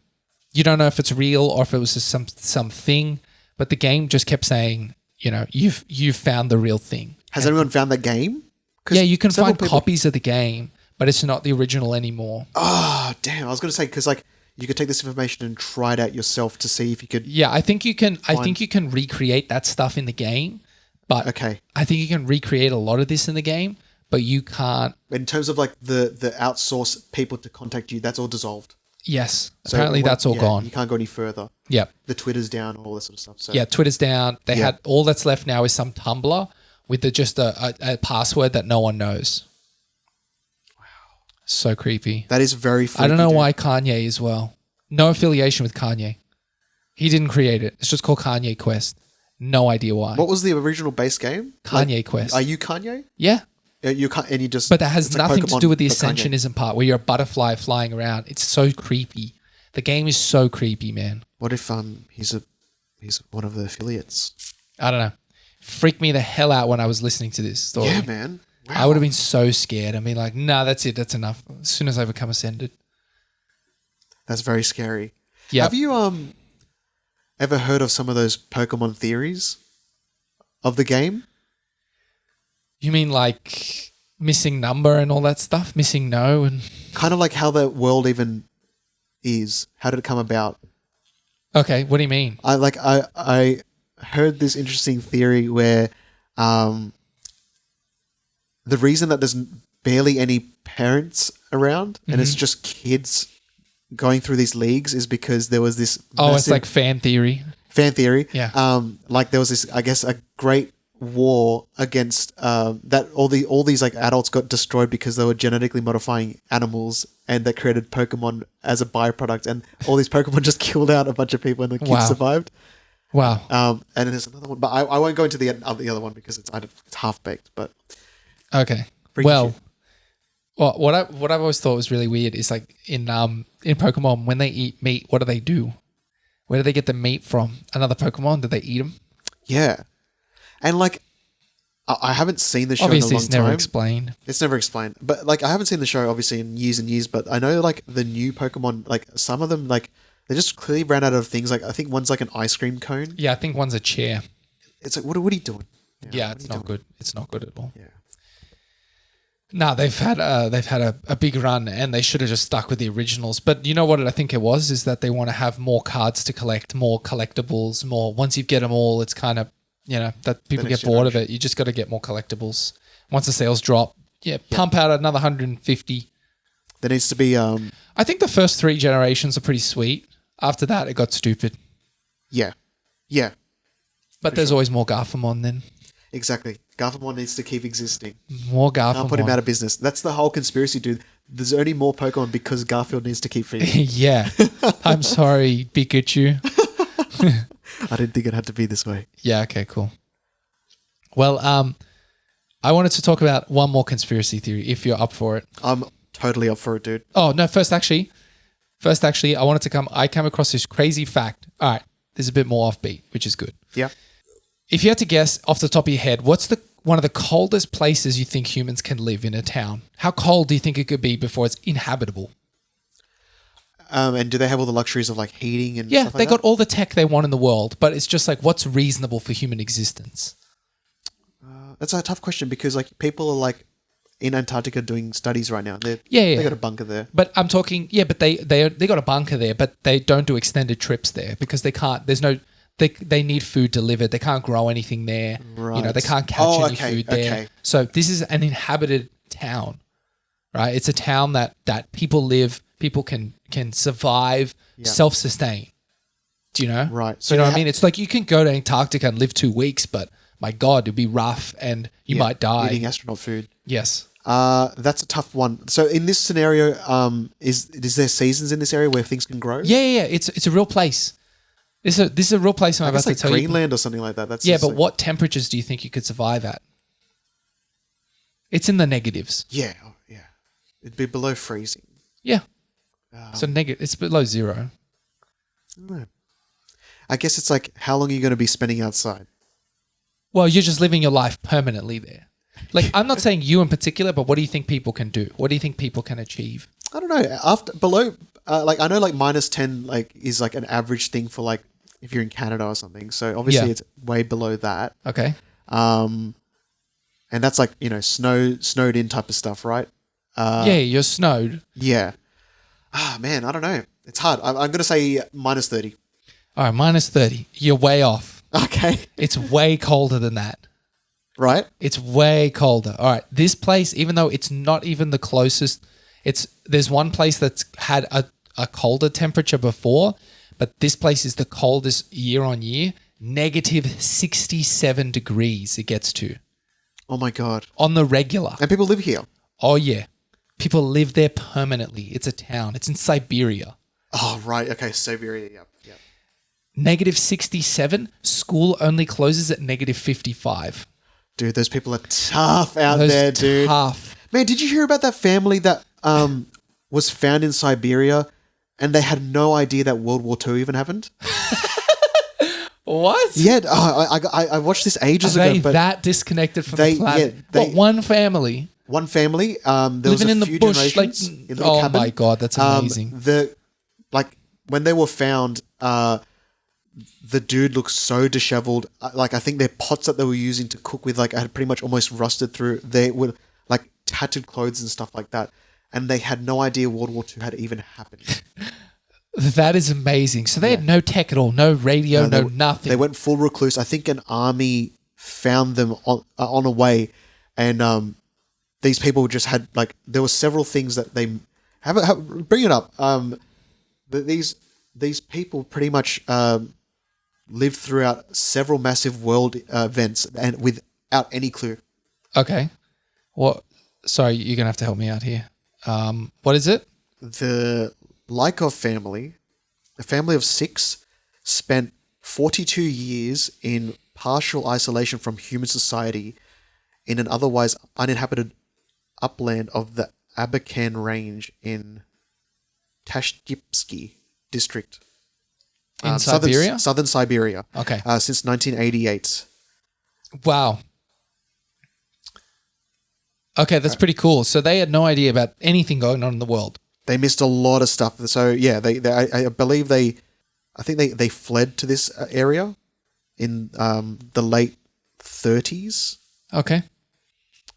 You don't know if it's real or if it was just something. But the game just kept saying, you've found the real thing. Has anyone found that game? Yeah, you can find copies of the game, but it's not the original anymore. Oh, damn. I was going to say, because you could take this information and try it out yourself to see if you could. Yeah, I think you can. I think you can recreate that stuff in the game, but I think you can recreate a lot of this in the game, but you can't. In terms of like the outsource people to contact you, that's all dissolved. Yes, so apparently that's all gone. You can't go any further. Yeah, the Twitter's down, all this sort of stuff. So. Yeah, Twitter's down. They had all that's left now is some Tumblr with just a password that no one knows. So creepy. That is very freaky. I don't know why Kanye as well. No affiliation with Kanye. He didn't create it. It's just called Kanye Quest. No idea why. What was the original base game? Kanye Quest. Are you Kanye? Yeah. You can't, and you just. But that has nothing to do with the Pokemon, Ascensionism part where you're a butterfly flying around. It's so creepy. The game is so creepy, man. What if he's one of the affiliates? I don't know. Freaked me the hell out when I was listening to this story. Yeah, man. Wow. I would have been so scared. I mean, like, nah, that's it. That's enough. As soon as I become ascended. That's very scary. Yeah. Have you ever heard of some of those Pokemon theories of the game? You mean like missing number and all that stuff? Missing no and kind of like how the world even is. How did it come about? Okay, what do you mean? I heard this interesting theory where the reason that there's barely any parents around and it's just kids going through these leagues is because there was this it's like fan theory. Fan theory. Yeah. Like there was this, I guess, a great war against that all these like adults got destroyed because they were genetically modifying animals and that created Pokemon as a byproduct, and all these Pokemon just killed out a bunch of people and the kids survived. Wow. And then there's another one, but I won't go into the other one because it's half baked. But okay. Well, what I've always thought was really weird is like in Pokemon when they eat meat, what do? Where do they get the meat from? Another Pokemon? Do they eat them? Yeah, and like I haven't seen the show obviously in a long time. It's never explained. It's never explained, but like I haven't seen the show obviously in years and years. But I know like the new Pokemon, like some of them, like They just clearly ran out of things. Like I think one's like an ice cream cone. Yeah, I think one's a chair. It's like, what are you doing? Yeah, it's not good. It's not good at all. Yeah. No, they've had a big run, and they should have just stuck with the originals. But you know what I think it was is that they want to have more cards to collect, more collectibles, more. Once you get them all, it's kind of that people get bored of it. You just got to get more collectibles. Once the sales drop, pump out another 150. There needs to be. I think the first 3 generations are pretty sweet. After that, it got stupid. Yeah. But there's always more Garfamon then. Exactly. Garfamon needs to keep existing. More Garfamon. Can't put him out of business. That's the whole conspiracy, dude. There's only more Pokemon because Garfield needs to keep feeding. Yeah. I'm sorry, Pikachu. I didn't think it had to be this way. Yeah, okay, cool. Well, I wanted to talk about one more conspiracy theory, if you're up for it. I'm totally up for it, dude. Oh, no, first, actually, I came across this crazy fact. All right, this is a bit more offbeat, which is good. Yeah. If you had to guess off the top of your head, what's one of the coldest places you think humans can live in a town? How cold do you think it could be before it's inhabitable? And do they have all the luxuries of like heating and yeah, stuff like they that? got all the tech they want in the world, but it's just like what's reasonable for human existence? That's a tough question because like people are like in Antarctica doing studies right now. They got a bunker there. But I'm talking, but they got a bunker there, but they don't do extended trips there because they can't. There's no. They need food delivered. They can't grow anything there. Right. They can't catch any food there. Okay. So this is an inhabited town, right? It's a town that people live. People can survive, self-sustain. Do you know? Right. So you know what I mean? It's like you can go to Antarctica and live 2 weeks, but my God, it'd be rough and you might die. Eating astronaut food. Yes. That's a tough one. So in this scenario, is there seasons in this area where things can grow? Yeah. It's a real place. This is a real place I'm about to tell you. Greenland or something like that. That's but what temperatures do you think you could survive at? It's in the negatives. Yeah. It'd be below freezing. Yeah. So it's below 0. I don't know. I guess it's like, how long are you going to be spending outside? Well, you're just living your life permanently there. Like, I'm not saying you in particular, but what do you think people can do? What do you think people can achieve? I don't know. Below, I know like -10 like is like an average thing for like if you're in Canada or something. So obviously it's way below that. Okay. And that's like, snowed in type of stuff, right? You're snowed. Yeah. Man, I don't know. It's hard. I'm going to say -30. All right, -30. You're way off. Okay. It's way colder than that. Right? It's way colder. All right, this place, even though it's not even the closest, there's one place that's had a colder temperature before, but this place is the coldest year on year. -67 degrees it gets to. Oh my God. On the regular. And people live here. Oh yeah. People live there permanently. It's a town. It's in Siberia. Oh, right. Okay, Siberia. Yep. -67. School only closes at -55. Dude, those people are tough out there, dude. Tough. Man, did you hear about that family that was found in Siberia and they had no idea that World War II even happened? What? Yeah, I watched this ages ago. Are they that disconnected from the planet? One family? One family. There living was a in the few bush, generations in a little cabin. My God, that's amazing. When they were found, the dude looked so disheveled. Like, I think their pots that they were using to cook with, like, had pretty much almost rusted through. They were like tattered clothes and stuff like that, and they had no idea World War II had even happened. That is amazing. So they had no tech at all, no radio, no nothing. They went full recluse. I think an army found them on a way, and these people just had like there were several things that they bring it up. These people pretty much lived throughout several massive world events and without any clue. Okay, what? Sorry, you're gonna have to help me out here. What is it? The Lykov family, a family of 6, spent 42 years in partial isolation from human society in an otherwise uninhabited upland of the Abakan range in Tashtypsky district. In Siberia? Southern Siberia. Okay. Since 1988. Wow. Okay, that's pretty cool. So they had no idea about anything going on in the world. They missed a lot of stuff. So yeah, I believe I think they fled to this area in the late 30s. Okay.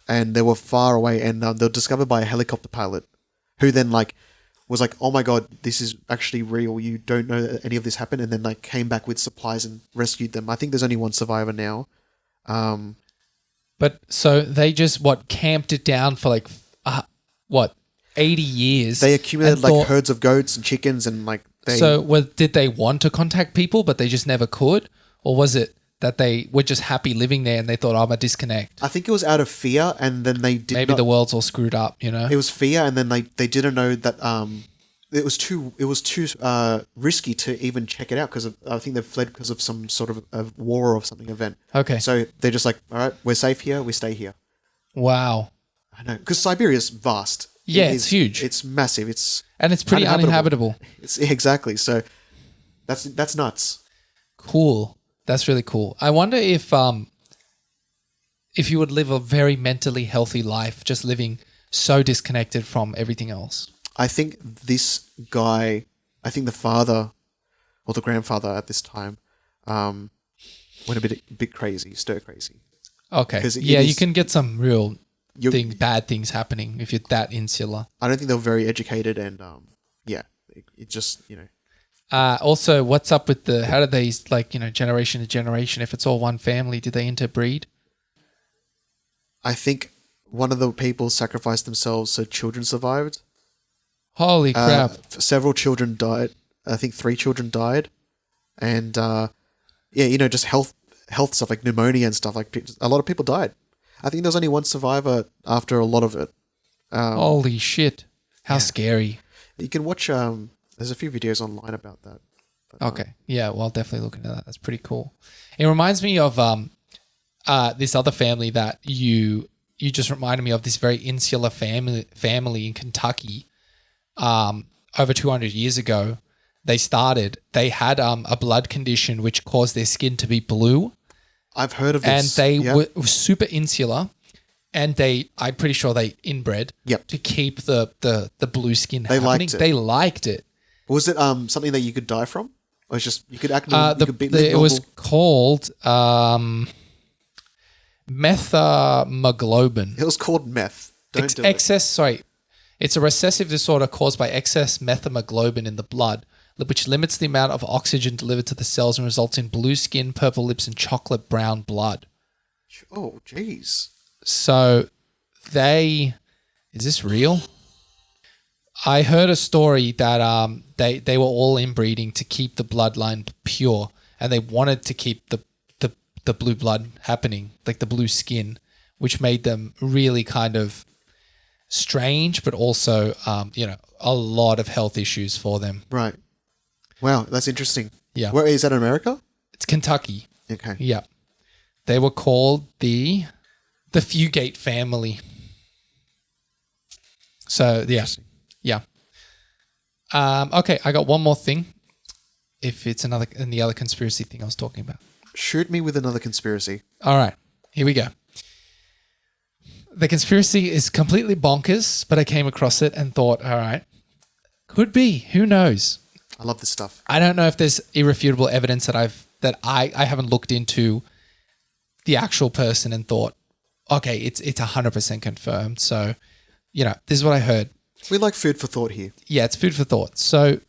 And they were far away, and they were discovered by a helicopter pilot, who then was like, "Oh my god, this is actually real. You don't know that any of this happened," and then came back with supplies and rescued them. I think there's only one survivor now. But so they just camped it down for 80 years. They accumulated herds of goats and chickens, and did they want to contact people, but they just never could, or was it that they were just happy living there and they thought, I'm a disconnect? I think it was out of fear, and then they did. Maybe the world's all screwed up, you know. It was fear, and then they didn't know that it was too risky to even check it out, because I think they fled because of some sort of a war or something event. Okay. So they're just like, all right, we're safe here, we stay here. Wow. I know, because Siberia is vast. Yeah, it's huge. It's massive. And it's pretty uninhabitable. Exactly. So that's nuts. Cool. That's really cool. I wonder if you would live a very mentally healthy life, just living so disconnected from everything else. I think this guy, the father or the grandfather at this time, went a bit crazy, stir crazy. Okay. Yeah, you can get some real bad things happening if you're that insular. I don't think they were very educated, and it just, Also, what's up with how do they, generation to generation, if it's all one family, do they interbreed? I think one of the people sacrificed themselves so children survived. Holy crap. Several children died. I think 3 children died. And, just health stuff like pneumonia and stuff. A lot of people died. I think there's only one survivor after a lot of it. Holy shit. How scary. You can watch, there's a few videos online about that. But, okay. Yeah, well, I'll definitely look into that. That's pretty cool. It reminds me of this other family that you just reminded me of, this very insular family in Kentucky. Over 200 years ago, they had a blood condition which caused their skin to be blue. I've heard of this. And they were super insular, and I'm pretty sure they inbred to keep the blue skin happening. They liked it. Was it something that you could die from? Or it's just, you could act normal, you could be it was called methamoglobin. It was called meth. It's a recessive disorder caused by excess methamoglobin in the blood, which limits the amount of oxygen delivered to the cells and results in blue skin, purple lips, and chocolate brown blood. Oh, jeez. So is this real? I heard a story that they were all inbreeding to keep the bloodline pure, and they wanted to keep the blue blood happening, like the blue skin, which made them really kind of strange, but also a lot of health issues for them. Right. Wow, that's interesting. Yeah. Where is that, in America? It's Kentucky. Okay. Yeah. They were called the Fugate family. So, yeah. Yeah. Okay, I got one more thing. If it's the other conspiracy thing I was talking about. Shoot me with another conspiracy. All right. Here we go. The conspiracy is completely bonkers, but I came across it and thought, all right, could be. Who knows? I love this stuff. I don't know if there's irrefutable evidence that I haven't looked into the actual person and thought, okay, it's 100% confirmed. So, this is what I heard. We like food for thought here. Yeah, it's food for thought. So,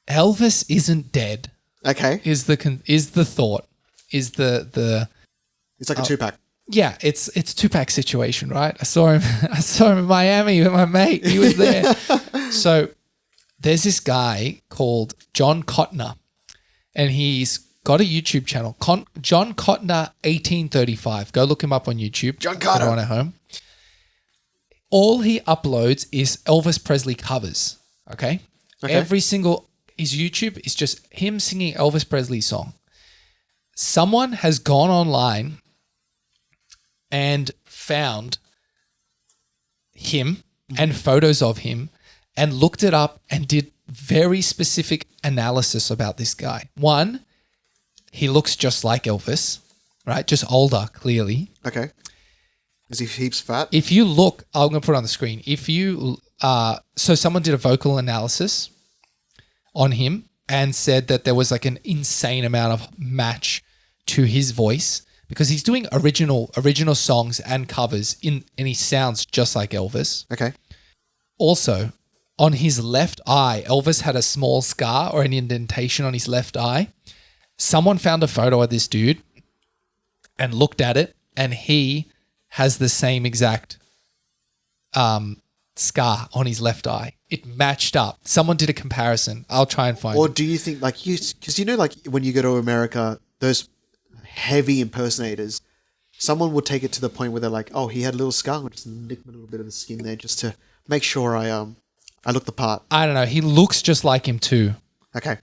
Elvis isn't dead. Okay. Is the thought. Is the It's like a 2-pack. Yeah, it's a 2-pack situation, right? I saw him in Miami with my mate. He was there. So there's this guy called John Cotner, and he's got a YouTube channel, John Cotner 1835. Go look him up on YouTube. John Cotner. Everyone at home. All he uploads is Elvis Presley covers. Okay. His YouTube is just him singing Elvis Presley song. Someone has gone online and found him and photos of him and looked it up and did very specific analysis about this guy. One, he looks just like Elvis, right? Just older, clearly. Okay. Is he heaps fat? If you look, I'm going to put it on the screen. If you so someone did a vocal analysis on him and said that there was like an insane amount of match to his voice because he's doing original songs and covers and he sounds just like Elvis. Okay. Also, on his left eye, Elvis had a small scar or an indentation on his left eye. Someone found a photo of this dude and looked at it, and he has the same exact scar on his left eye. It matched up. Someone did a comparison. I'll try and find it. Or do you think, like, because you know, like when you go to America, those heavy impersonators, someone will take it to the point where they're like, oh, he had a little scar, I'll just nick a little bit of the skin there just to make sure I look the part. I don't know. He looks just like him too. Okay.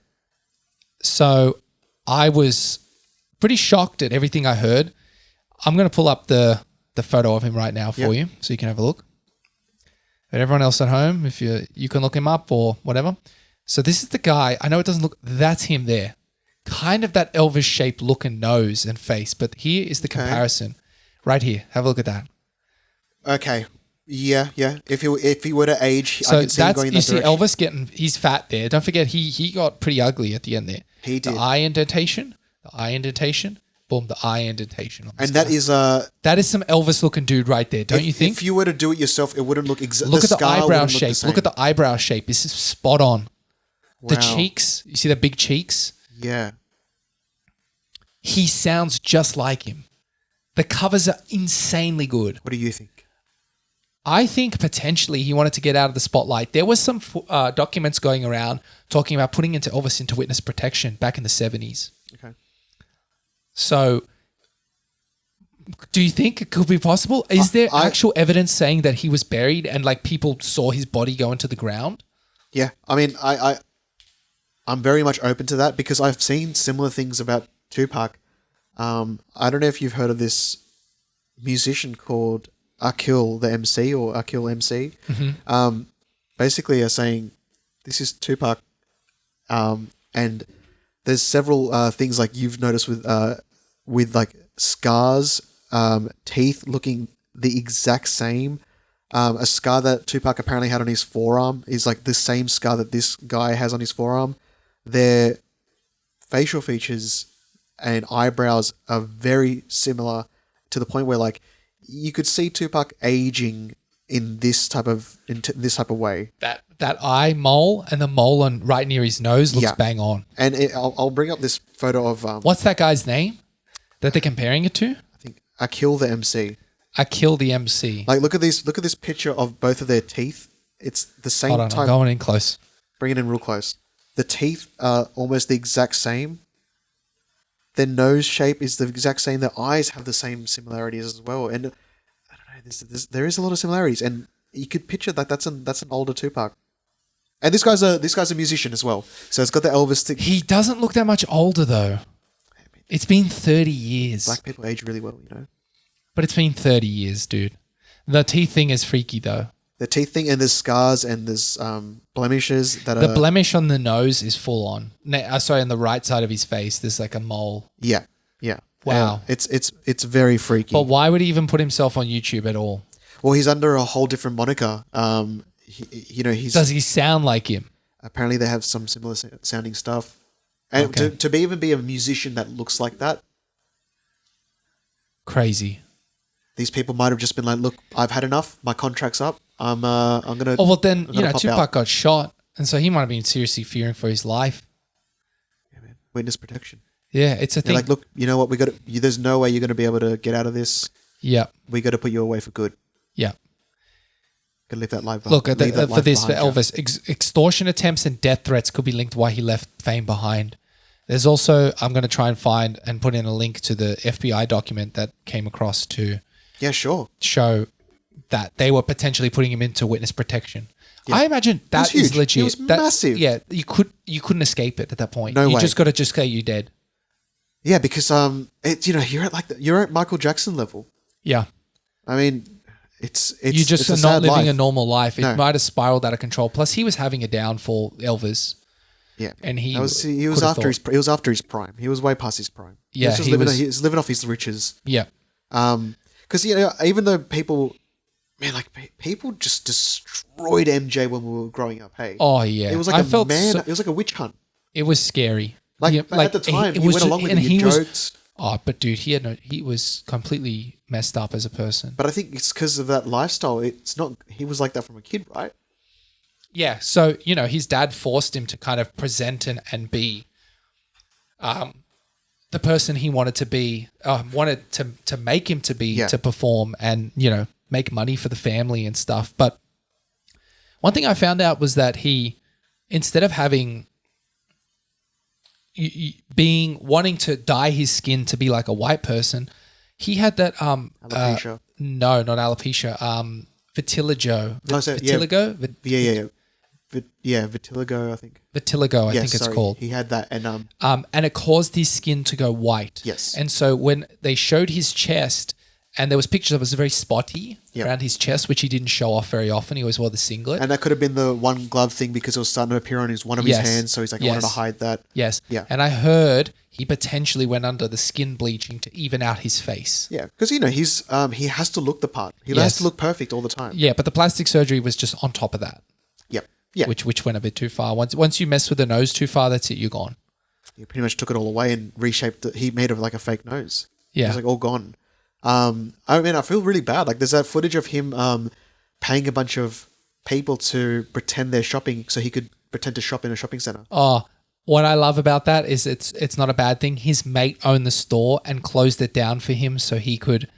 So I was pretty shocked at everything I heard. I'm going to pull up the photo of him right now for you so you can have a look. But everyone else at home, if you can look him up or whatever. So this is the guy. I know it doesn't look, that's him there. Kind of that Elvis shaped look and nose and face. But here is the comparison. Right here. Have a look at that. Okay. Yeah. If he were to age, so I can see him going in that direction. direction. Elvis he's fat there. Don't forget he got pretty ugly at the end there. He did. The eye indentation, boom, the eye indentation. On this And that guy. That is some Elvis looking dude right there, don't you think? If you were to do it yourself, it wouldn't look exactly. Look at the eyebrow shape. Look at the eyebrow shape. This is spot on. Wow. The cheeks, you see the big cheeks? Yeah. He sounds just like him. The covers are insanely good. What do you think? I think potentially he wanted to get out of the spotlight. There was some documents going around talking about putting Elvis into witness protection back in the 70s. Okay. So, do you think it could be possible? Is there actual evidence saying that he was buried and like people saw his body go into the ground? Yeah, I mean, I'm very much open to that because I've seen similar things about Tupac. I don't know if you've heard of this musician called Akil the MC or Akil MC. Mm-hmm. Basically, are saying this is Tupac, and there's several things like you've noticed with like scars, teeth looking the exact same. A scar that Tupac apparently had on his forearm is like the same scar that this guy has on his forearm. Their facial features and eyebrows are very similar to the point where like you could see Tupac aging in this type of way. That eye mole and the mole on right near his nose looks bang on. And I'll bring up this photo of what's that guy's name that they're comparing it to? I think Akil the MC. Akil the MC. Like look at this picture of both of their teeth. It's the same Hold on, type. I'm going in close. Bring it in real close. The teeth are almost the exact same. Their nose shape is the exact same. Their eyes have the same similarities as well. And I don't know, there is a lot of similarities, and you could picture that that's an older Tupac. And this guy's a musician as well, so it's got the Elvis thing. He doesn't look that much older though. It's been 30 years. Black people age really well, you know. But it's been 30 years, dude. The teeth thing is freaky though. The teeth thing, and there's scars and there's blemishes that are... The blemish on the nose is full on. Sorry, on the right side of his face, there's like a mole. Yeah. Wow. It's very freaky. But why would he even put himself on YouTube at all? Well, he's under a whole different moniker. He's... Does he sound like him? Apparently they have some similar sounding stuff. And Okay. to even be a musician that looks like that... Crazy. These people might have just been like, look, I've had enough. My contract's up. I'm gonna... Oh, well then, Tupac out. got shot. And so he might have been seriously fearing for his life. Yeah, man. Witness protection. Yeah, it's a They're thing. like, look, you know what? There's no way you're going to be able to get out of this. Yeah. We got to put you away for good. Yeah. Got to live that life. Look, for behind you. Elvis, extortion attempts and death threats could be linked why he left fame behind. There's also, I'm going to try and find and put in a link to the FBI document that came across to show that they were potentially putting him into witness protection. Yeah. I imagine that is legit. It was massive. Yeah, you couldn't escape it at that point. No way. You just got to say you're dead. Yeah, because you're at Michael Jackson level. Yeah. I mean, it's you just it's are a not sad living life. a normal life. It No. might have spiraled out of control. Plus, he was having a downfall, Elvis. Yeah, and he was could have after his prime. He was way past his prime. Yeah, he was living off his riches. Yeah. Because even though people man, like people just destroyed MJ when we were growing up. Hey, Oh yeah, it was like it was like a witch hunt. It was scary. Like, Yeah, at the time, he went along with it. He joked. But dude, he was completely messed up as a person. But I think it's because of that lifestyle. It's not. He was like that from a kid, right? Yeah. So his dad forced him to kind of present and be, the person he wanted to be. Wanted to make him to be to perform and make money for the family and stuff. But one thing I found out was that he, instead of having wanting to dye his skin to be like a white person, he had that alopecia. No, not alopecia. Vitiligo. Vitiligo. Vitiligo. I think. Vitiligo. I think it's called. He had that, and it caused his skin to go white. Yes. And so when they showed his chest, and there was pictures of it was very spotty around his chest, which he didn't show off very often. He always wore the singlet. And that could have been the one glove thing because it was starting to appear on one of his hands. So he's like, I wanted to hide that. Yes. Yeah. And I heard he potentially went under the skin bleaching to even out his face. Yeah. Because, he's he has to look the part. He has to look perfect all the time. Yeah. But the plastic surgery was just on top of that. Yep. Yeah. Which went a bit too far. Once you mess with the nose too far, that's it. You're gone. He pretty much took it all away and reshaped it. He made it like a fake nose. Yeah. It was like all gone. I feel really bad. Like there's that footage of him paying a bunch of people to pretend they're shopping so he could pretend to shop in a shopping center. Oh, what I love about that is it's not a bad thing. His mate owned the store and closed it down for him so he could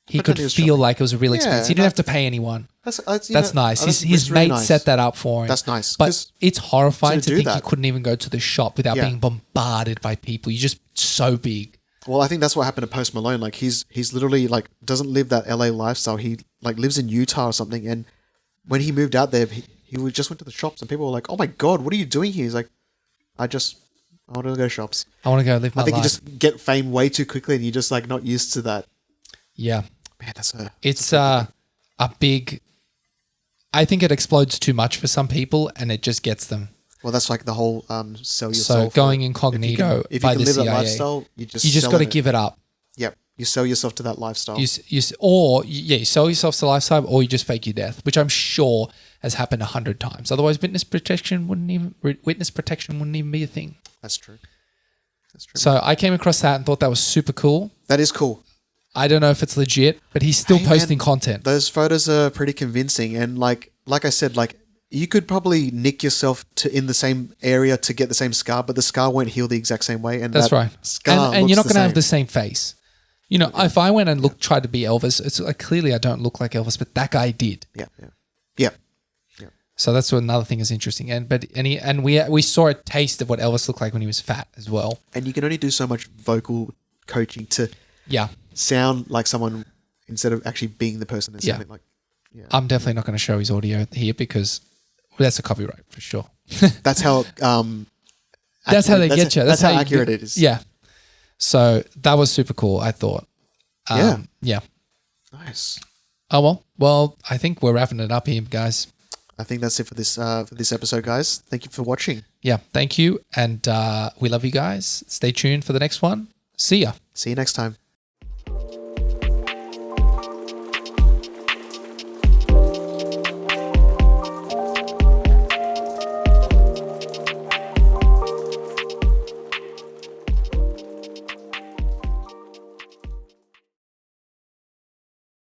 feel like it was a real experience. He didn't have to pay anyone. That's nice. His really mate nice. set that up for him. That's nice. But it's horrifying to think that. he couldn't even go to the shop without being bombarded by people. You're just so big. Well, I think that's what happened to Post Malone. Like he's literally like doesn't live that LA lifestyle. He like lives in Utah or something. And when he moved out there, he just went to the shops and people were like, "Oh my God, what are you doing here?" He's like, "I want to go to shops. I want to go live my life." I think you just get fame way too quickly and you're just like not used to that. Yeah. Man, it's a big, I think it explodes too much for some people and it just gets them. Well, that's like the whole sell yourself. So going incognito by the CIA. That lifestyle, you just got to give it up. Yep. You sell yourself to that lifestyle. You sell yourself to the lifestyle or you just fake your death, which I'm sure has happened 100 times. Otherwise, witness protection wouldn't even be a thing. That's true. So I came across that and thought that was super cool. That is cool. I don't know if it's legit, but he's still posting content. Those photos are pretty convincing. And like I said, like you could probably nick yourself in the same area to get the same scar, but the scar won't heal the exact same way. And that's right. Scar and you're not going to have the same face. If I went and tried to be Elvis, it's like clearly I don't look like Elvis, but that guy did. Yeah. So that's what another thing is interesting. We saw a taste of what Elvis looked like when he was fat as well. And you can only do so much vocal coaching to sound like someone instead of actually being the person that's sounding like. Yeah. I'm definitely not going to show his audio here because that's a copyright for sure. That's how. That's how they get you. That's how accurate it is. Yeah. So that was super cool. I thought. Yeah. Nice. Oh well. I think we're wrapping it up here, guys. I think that's it for this episode, guys. Thank you for watching. Yeah. Thank you, and we love you guys. Stay tuned for the next one. See ya. See you next time.